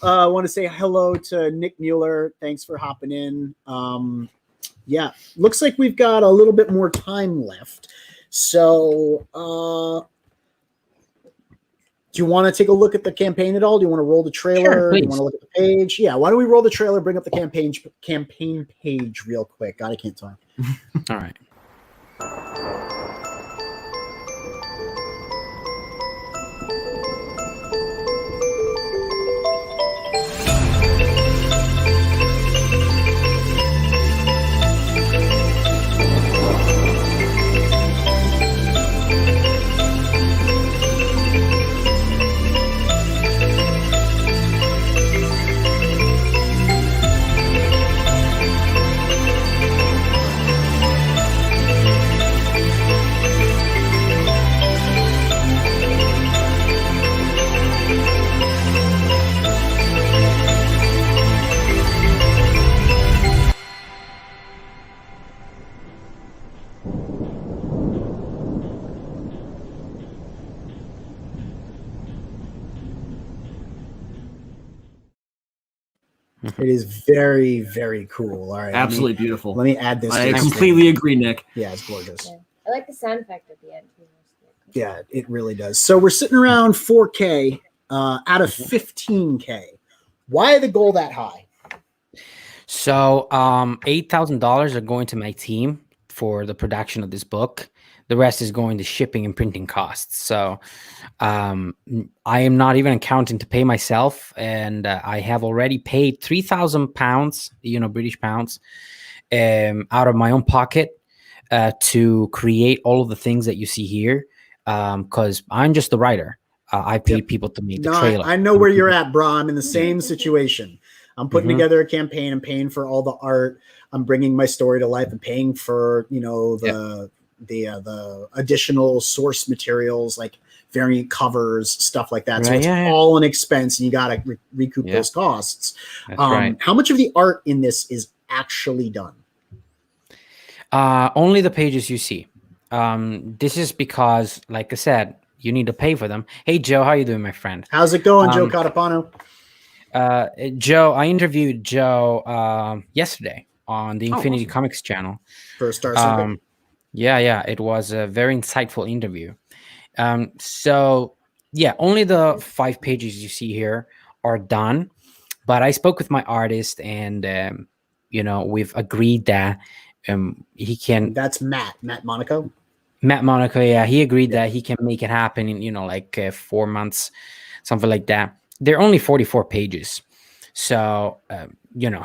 Speaker 1: I want to say hello to Nick Mueller. Thanks for hopping in. Yeah, looks like we've got a little bit more time left. So, do you want to take a look at the campaign at all? Do you want to roll the trailer?
Speaker 3: Sure,
Speaker 1: do you want to look at the page? Yeah, why don't we roll the trailer, bring up the campaign page real quick. God, I can't talk.
Speaker 3: All right.
Speaker 1: It is very, very cool. All right.
Speaker 2: Absolutely beautiful.
Speaker 1: Let me add this.
Speaker 2: I completely agree, Nick.
Speaker 1: Yeah, it's gorgeous.
Speaker 4: Yeah. I like the sound effect at the end.
Speaker 1: Yeah, it really does. So we're sitting around 4K out of 15K. Why the goal that high?
Speaker 3: So $8,000 are going to my team for the production of this book. The rest is going to shipping and printing costs. So I am not even accounting to pay myself, and I have already paid £3,000, British pounds, out of my own pocket to create all of the things that you see here. Because I'm just the writer. I paid people to make the trailer.
Speaker 1: I know where you're at, bro. I'm in the same situation. I'm putting together a campaign. I'm paying for all the art. I'm bringing my story to life. I'm paying for the additional source materials like variant covers, stuff like that. So
Speaker 3: Right,
Speaker 1: it's
Speaker 3: yeah.
Speaker 1: all an expense, and you got to recoup
Speaker 3: Yeah.
Speaker 1: those costs.
Speaker 3: That's right.
Speaker 1: How much of the art in this is actually done?
Speaker 3: Only the pages you see. This is because, like I said, you need to pay for them. Hey, Joe, how you doing, my friend?
Speaker 1: How's it going, Joe Catapano?
Speaker 3: Joe, I interviewed Joe yesterday on the Infinity
Speaker 1: awesome.
Speaker 3: Comics channel.
Speaker 1: For a Star Circuit.
Speaker 3: Yeah, it was a very insightful interview. So yeah, only the 5 pages you see here are done, but I spoke with my artist, and we've agreed that he can.
Speaker 1: That's Matt Monaco.
Speaker 3: Matt Monaco, yeah, he agreed that he can make it happen in like 4 months, something like that. They're only 44 pages, so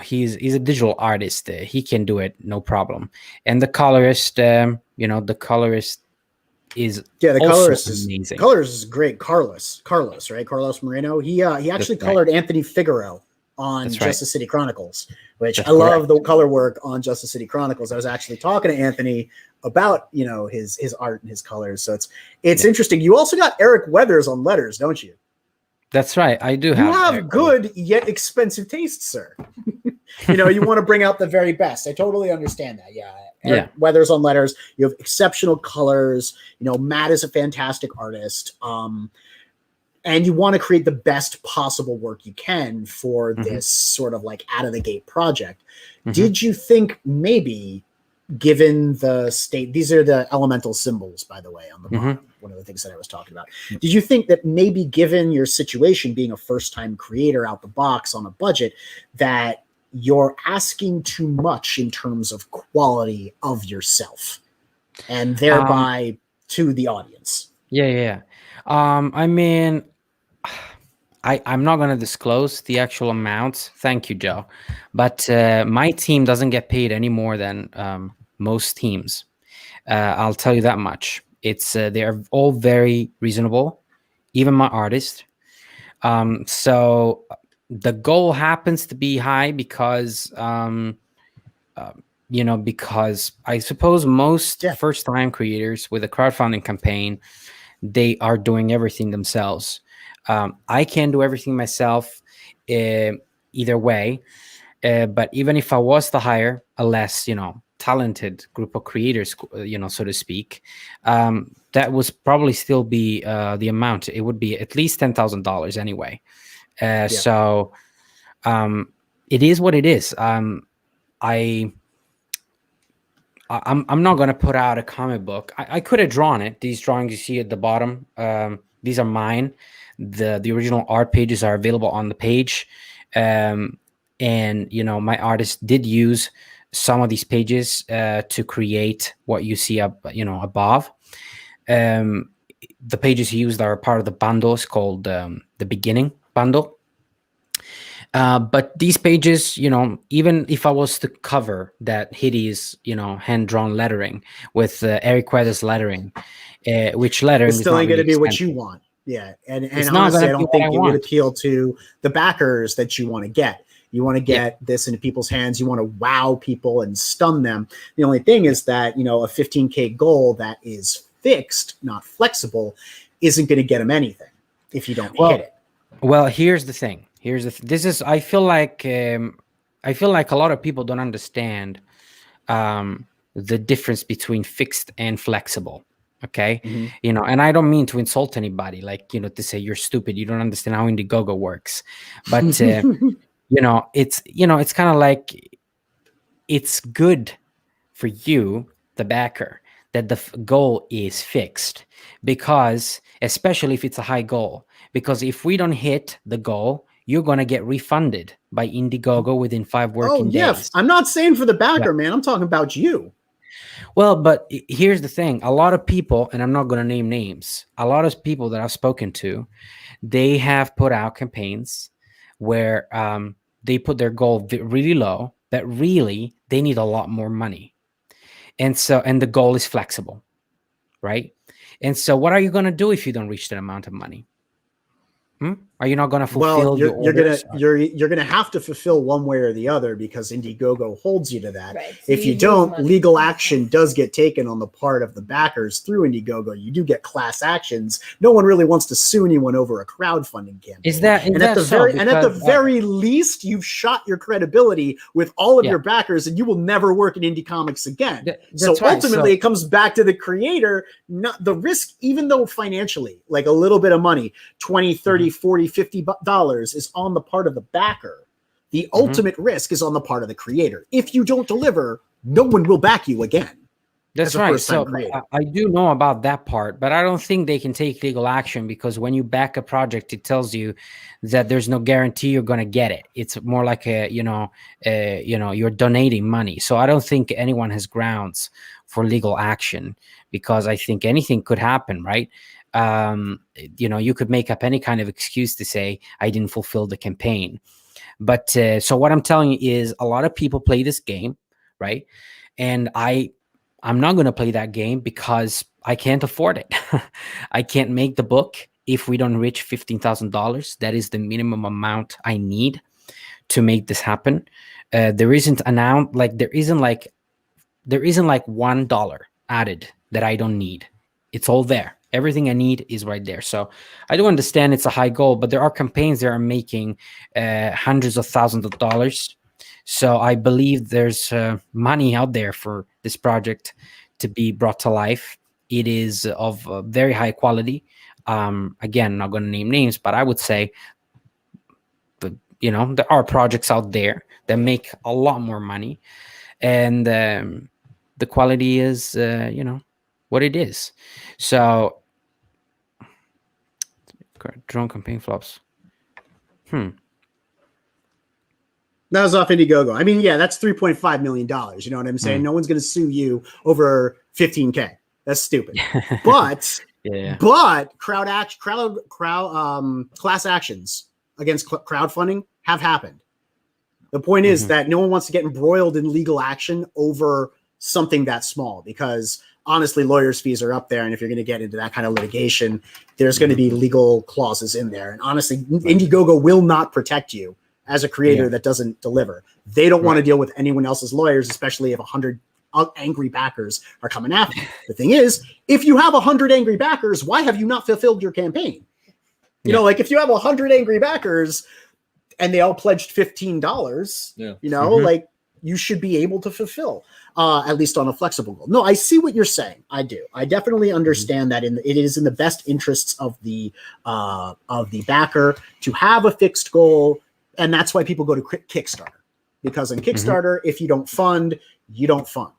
Speaker 3: he's a digital artist. He can do it, no problem. And the colorist, the colorist is
Speaker 1: the colorist is
Speaker 3: amazing.
Speaker 1: Colorist is great. Carlos, right? Carlos Moreno. He actually colored Anthony Figueroa on Justice City Chronicles, which I love the color work on Justice City Chronicles. I was actually talking to Anthony about his art and his colors. So it's interesting. You also got Eric Weathers on letters, don't you?
Speaker 3: That's right. I do.
Speaker 1: You have good yet expensive taste, sir. You want to bring out the very best. I totally understand that. Yeah. Eric Weathers on letters. You have exceptional colors. Matt is a fantastic artist. And you want to create the best possible work you can for this sort of like out of the gate project. Did you think maybe, given the state, these are the elemental symbols, by the way, on the bottom, one of the things that I was talking about. Did you think that maybe, given your situation, being a first-time creator out the box on a budget, that you're asking too much in terms of quality of yourself and thereby to the audience?
Speaker 3: Yeah. I mean, I'm not going to disclose the actual amounts. Thank you, Joe. But my team doesn't get paid any more than most teams. I'll tell you that much. They're all very reasonable, even my artist. So the goal happens to be high because, because I suppose most first-time creators with a crowdfunding campaign, they are doing everything themselves. I can do everything myself either way. But even if I was to hire a less, talented group of creators, so to speak, that would probably still be the amount. It would be at least $10,000 anyway. So it is what it is. I'm not going to put out a comic book. I could have drawn it. These drawings you see at the bottom, these are mine. The original art pages are available on the page. And, my artist did use some of these pages to create what you see up, above. The pages he used are part of the bundles called the Beginning Bundle. But these pages, even if I was to cover that hideous, hand-drawn lettering with Eric Weathers lettering, which lettering
Speaker 1: it's still ain't going to be what you want. Yeah. And honestly, I don't think it would appeal to the backers that you want to get. You want to get this into people's hands. You want to wow people and stun them. The only thing is that, a 15K goal that is fixed, not flexible, isn't going to get them anything if you don't hit it.
Speaker 3: Well, here's the thing. I feel like a lot of people don't understand the difference between fixed and flexible. Okay. And I don't mean to insult anybody, to say you're stupid, you don't understand how Indiegogo works. But it's kind of like, it's good for you, the backer, that the goal is fixed, because especially if it's a high goal, because if we don't hit the goal, you're going to get refunded by Indiegogo within 5 working days.
Speaker 1: I'm not saying for the backer, man. I'm talking about you.
Speaker 3: Well, but here's the thing. A lot of people, and I'm not going to name names, a lot of people that I've spoken to, they have put out campaigns where they put their goal really low, but really they need a lot more money. And the goal is flexible, right? And so what are you going to do if you don't reach that amount of money? Are you not going to fulfill
Speaker 1: Well,
Speaker 3: your orders?
Speaker 1: you're gonna have to fulfill one way or the other because Indiegogo holds you to that.
Speaker 4: Right. So
Speaker 1: If you
Speaker 4: lose
Speaker 1: don't,
Speaker 4: money.
Speaker 1: legal action does get taken on the part of the backers through Indiegogo. You do get class actions. No one really wants to sue anyone over a crowdfunding campaign.
Speaker 3: Is that
Speaker 1: and at the very least, you've shot your credibility with all of your backers, and you will never work in indie comics again. So ultimately, it comes back to the creator, not the risk, even though financially, like a little bit of money, 20, 30, 40, $50 is on the part of the backer. The ultimate risk is on the part of the creator. If you don't deliver, no one will back you again.
Speaker 3: That's right. So I do know about that part, but I don't think they can take legal action because when you back a project, it tells you that there's no guarantee you're going to get it. It's more like you're donating money. So I don't think anyone has grounds for legal action because I think anything could happen, right? You could make up any kind of excuse to say I didn't fulfill the campaign. But so what I'm telling you is a lot of people play this game, right? And I'm not going to play that game because I can't afford it. I can't make the book if we don't reach $15,000. That is the minimum amount I need to make this happen. There isn't $1 added that I don't need. It's all there. Everything I need is right there. So I do understand it's a high goal, but there are campaigns that are making hundreds of thousands of dollars. So I believe there's money out there for this project to be brought to life. It is of very high quality. Again, not going to name names, but I would say, there are projects out there that make a lot more money. And the quality is, what it is. So, drone campaign flops.
Speaker 1: That was off Indiegogo. I mean, yeah, that's $3.5 million. You know what I'm saying? No one's going to sue you over 15K. That's stupid. But class actions against crowdfunding have happened. The point is that no one wants to get embroiled in legal action over something that small because honestly, lawyers' fees are up there. And if you're going to get into that kind of litigation, there's going to be legal clauses in there. And honestly, Indiegogo will not protect you as a creator that doesn't deliver. They don't want to deal with anyone else's lawyers, especially if 100 angry backers are coming after you. The thing is, if you have 100 angry backers, why have you not fulfilled your campaign? You know, like if you have 100 angry backers and they all pledged $15, like you should be able to fulfill, at least on a flexible goal. No, I see what you're saying. I do. I definitely understand that it is in the best interests of the backer to have a fixed goal. And that's why people go to Kickstarter, because in Kickstarter, if you don't fund, you don't fund.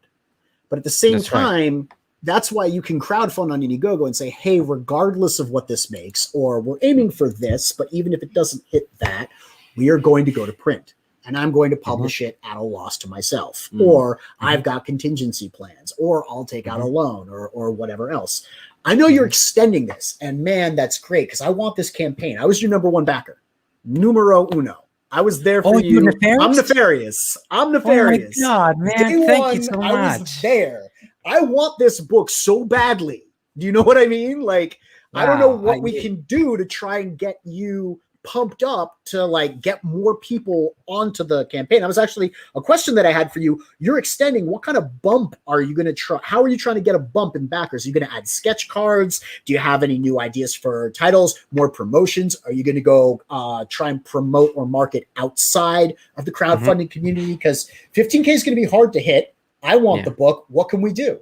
Speaker 1: But at the same time, that's why you can crowdfund on Indiegogo and say, hey, regardless of what this makes, or we're aiming for this, but even if it doesn't hit that, we are going to go to print and I'm going to publish it at a loss to myself, or I've got contingency plans, or I'll take out a loan or whatever else. I know you're extending this, and man, that's great because I want this campaign. I was your number one backer, numero uno. I was there for you. I'm nefarious. I'm nefarious.
Speaker 3: Oh my God, man. Thank you so much.
Speaker 1: I was there. I want this book so badly. Do you know what I mean? Like, I don't know what we can do to try and get you pumped up to like get more people onto the campaign. That was actually a question that I had for you. You're extending. What kind of bump are you going to try? How are you trying to get a bump in backers? Are you going to add sketch cards? Do you have any new ideas for titles, more promotions? Are you going to go try and promote or market outside of the crowdfunding community? Because 15K is going to be hard to hit. I want the book. What can we do?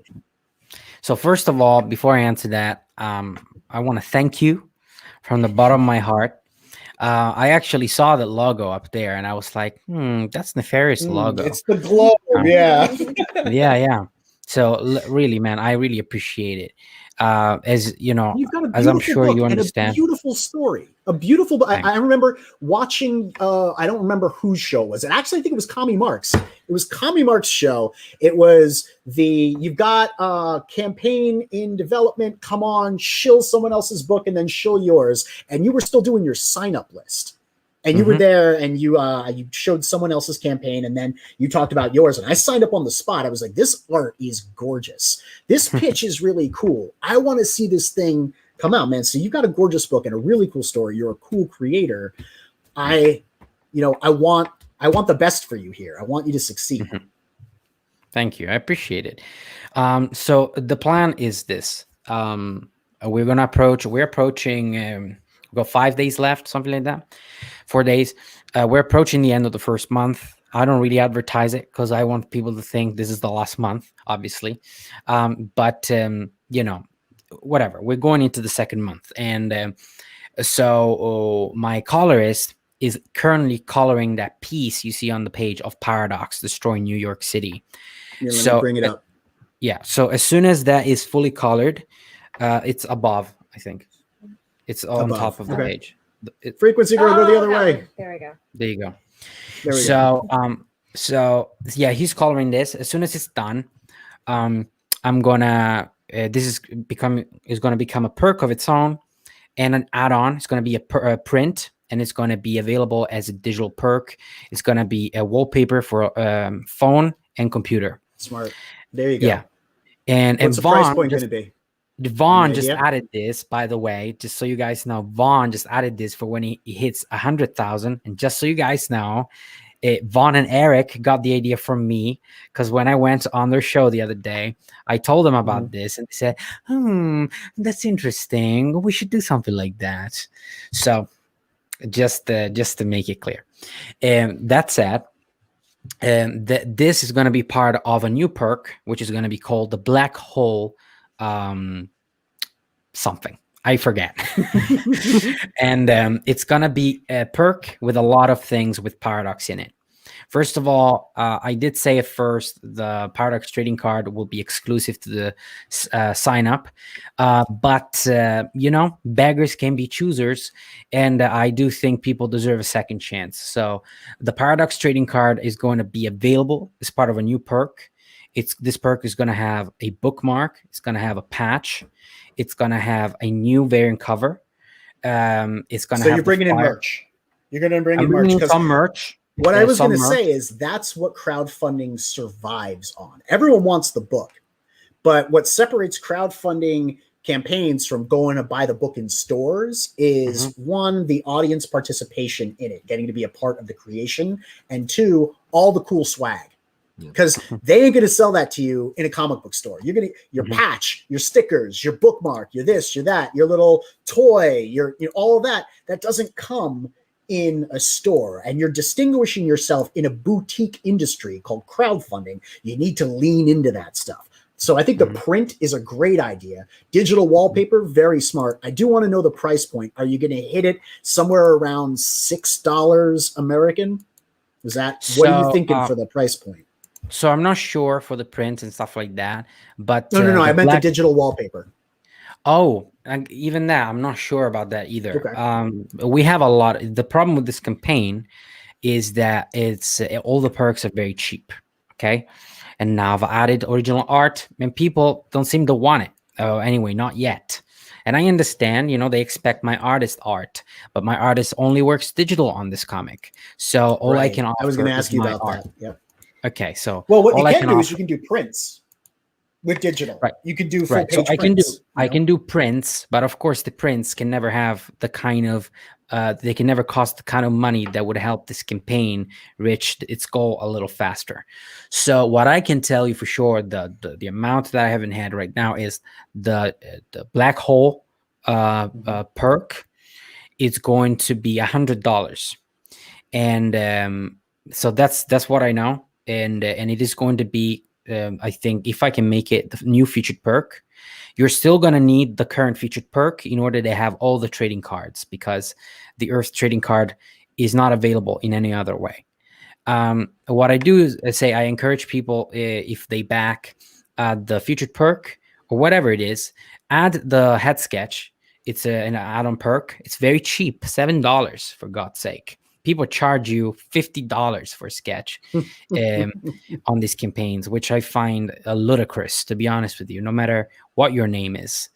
Speaker 3: So first of all, before I answer that, I want to thank you from the bottom of my heart. I actually saw the logo up there and I was like, that's nefarious logo.
Speaker 1: It's the globe.
Speaker 3: Yeah. So really, man, I really appreciate it. As you know,
Speaker 1: you've got
Speaker 3: as I'm sure you understand,
Speaker 1: a beautiful story, a beautiful. I remember watching. I don't remember whose show it was. And actually, I think it was Kami Mark's. It was Kami Mark's show. It was you've got a campaign in development. Come on, shill someone else's book and then shill yours. And you were still doing your sign up list. And you were there and you showed someone else's campaign and then you talked about yours. And I signed up on the spot. I was like, this art is gorgeous. This pitch is really cool. I want to see this thing come out, man. So you've got a gorgeous book and a really cool story. You're a cool creator. I want the best for you here. I want you to succeed.
Speaker 3: Mm-hmm. Thank you. I appreciate it. So the plan is this. We're approaching, we've got 5 days left, something like that. 4 days. We're approaching the end of the first month. I don't really advertise it because I want people to think this is the last month, obviously. But whatever. We're going into the second month. And so my colorist is currently coloring that piece you see on the page of Paradox Destroying New York City.
Speaker 1: Let me bring it up.
Speaker 3: Yeah. So as soon as that is fully colored, it's above, I think. It's on top of the page.
Speaker 1: Frequency girl, go the other way.
Speaker 4: There we go.
Speaker 3: There you go.
Speaker 1: There we go.
Speaker 3: So yeah, he's coloring this. As soon as it's done, I'm gonna this is gonna become a perk of its own and an add-on. It's gonna be a print, and it's gonna be available as a digital perk. It's gonna be a wallpaper for phone and computer.
Speaker 1: Smart. There you go.
Speaker 3: Yeah. And
Speaker 1: what's the price point going to be?
Speaker 3: Vaughn just added this, by the way, just so you guys know. Vaughn just added this for when he hits 100,000. And just so you guys know, Vaughn and Eric got the idea from me, because when I went on their show the other day, I told them about this, and they said, that's interesting. We should do something like that. So just to make it clear. That said, this is going to be part of a new perk, which is going to be called the Black Hole something. I forget. And it's going to be a perk with a lot of things with Paradox in it. First of all, I did say at first the Paradox trading card will be exclusive to the sign up. But beggars can be choosers. And I do think people deserve a second chance. So the Paradox trading card is going to be available as part of a new perk. This perk is going to have a bookmark. It's going to have a patch. It's going to have a new variant cover. It's going to.
Speaker 1: So you're bringing in merch. You're going to bring in merch.
Speaker 3: Some merch.
Speaker 1: What I was going to say is that's what crowdfunding survives on. Everyone wants the book, but what separates crowdfunding campaigns from going to buy the book in stores is one, the audience participation in it, getting to be a part of the creation, and two, all the cool swag. Because they ain't going to sell that to you in a comic book store. You're going to your patch, your stickers, your bookmark, your this, your that, your little toy, your all of that. That doesn't come in a store, and you're distinguishing yourself in a boutique industry called crowdfunding. You need to lean into that stuff. So I think the print is a great idea. Digital wallpaper, very smart. I do want to know the price point. Are you going to hit it somewhere around $6 American? What are you thinking for the price point?
Speaker 3: So I'm not sure for the print and stuff like that, but
Speaker 1: no. I meant the digital wallpaper.
Speaker 3: Oh, and even that, I'm not sure about that either.
Speaker 1: Okay.
Speaker 3: We have a lot. The problem with this campaign is that all the perks are very cheap. Okay, and now I've added original art, and people don't seem to want it. Anyway, not yet. And I understand, they expect my artist art, but my artist only works digital on this comic. So all I can offer.
Speaker 1: I was going to ask you about
Speaker 3: art.
Speaker 1: that. Yep.
Speaker 3: Okay, so
Speaker 1: what you can do is you can do prints with digital. Right. You can do full page prints.
Speaker 3: I can do prints, but of course the prints can never have the kind of they can never cost the kind of money that would help this campaign reach its goal a little faster. So what I can tell you for sure, the amount that I haven't had right now is the Black Hole perk. It's going to be $100, and so that's what I know. And it is going to be, I think, if I can make it the new featured perk. You're still going to need the current featured perk in order to have all the trading cards, because the Earth trading card is not available in any other way. What I do is say I encourage people, if they back the featured perk or whatever it is, add the head sketch. It's an add-on perk. It's very cheap, $7 for God's sake. People charge you $50 for a sketch on these campaigns, which I find ludicrous, to be honest with you, no matter what your name is.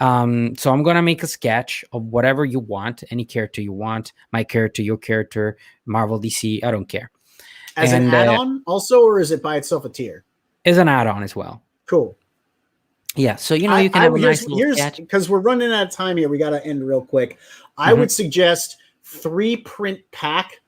Speaker 3: So I'm going to make a sketch of whatever you want, any character you want, my character, your character, Marvel, DC, I don't care.
Speaker 1: As an add-on also, or is it by itself a tier?
Speaker 3: Is an add-on as well.
Speaker 1: Cool.
Speaker 3: Yeah, so you can have a nice little sketch.
Speaker 1: Because we're running out of time here. We got to end real quick. I would suggest 3 print pack.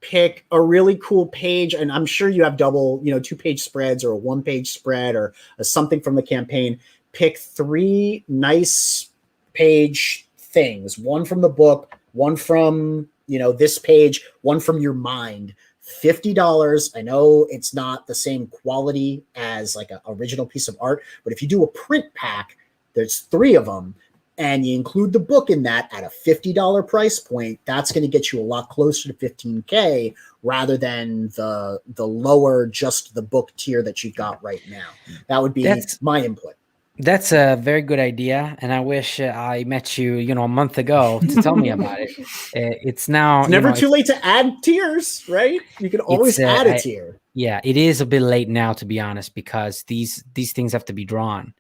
Speaker 1: Pick a really cool page, and I'm sure you have double, 2-page spreads or a 1-page spread or something from the campaign. Pick 3 nice page things, one from the book, one from this page, one from your mind. $50. I know it's not the same quality as like an original piece of art, but if you do a print pack, there's 3 of them, and you include the book in that at a $50 price point, that's going to get you a lot closer to $15K rather than the lower just the book tier that you got right now. That would be my input.
Speaker 3: That's a very good idea, and I wish I met you, a month ago to tell me about it. It's now
Speaker 1: never too late to add tiers, right? You can always add a tier.
Speaker 3: Yeah, it is a bit late now, to be honest, because these things have to be drawn,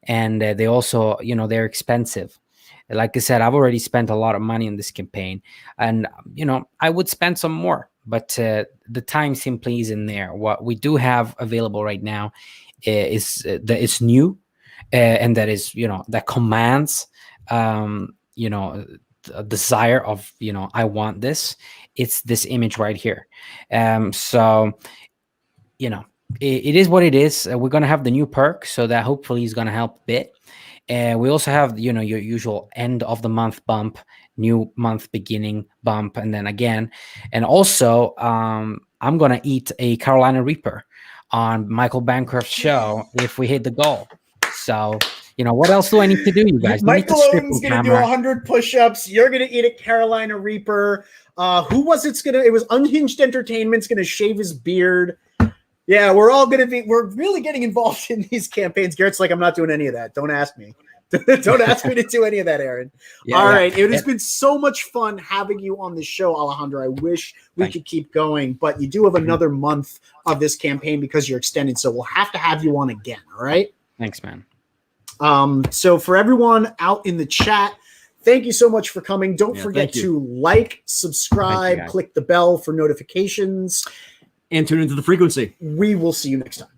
Speaker 3: and they also, they're expensive. Like I said, I've already spent a lot of money on this campaign, and I would spend some more, but the time simply isn't there. What we do have available right now is that it's new. And that is, that commands, a desire of, I want this. It's this image right here. So, it is what it is. We're going to have the new perk, so that hopefully is going to help a bit. We also have, your usual end of the month bump, new month beginning bump, and then again. And also, I'm going to eat a Carolina Reaper on Michael Bancroft's show if we hit the goal. So, what else do I need to do, you guys?
Speaker 1: Michael Owen's going to do 100 push-ups. You're going to eat a Carolina Reaper. Who was it's going to? It was Unhinged Entertainment's going to shave his beard. Yeah, we're really getting involved in these campaigns. Garrett's like, I'm not doing any of that. Don't ask me. Don't ask me to do any of that, Aaron. All right. It has been so much fun having you on the show, Alejandro. I wish we could keep going, but you do have another month of this campaign because you're extended. So we'll have to have you on again. All right.
Speaker 3: Thanks, man.
Speaker 1: So for everyone out in the chat, thank you so much for coming. Don't forget to like, subscribe, click the bell for notifications,
Speaker 2: and tune into the frequency.
Speaker 1: We will see you next time.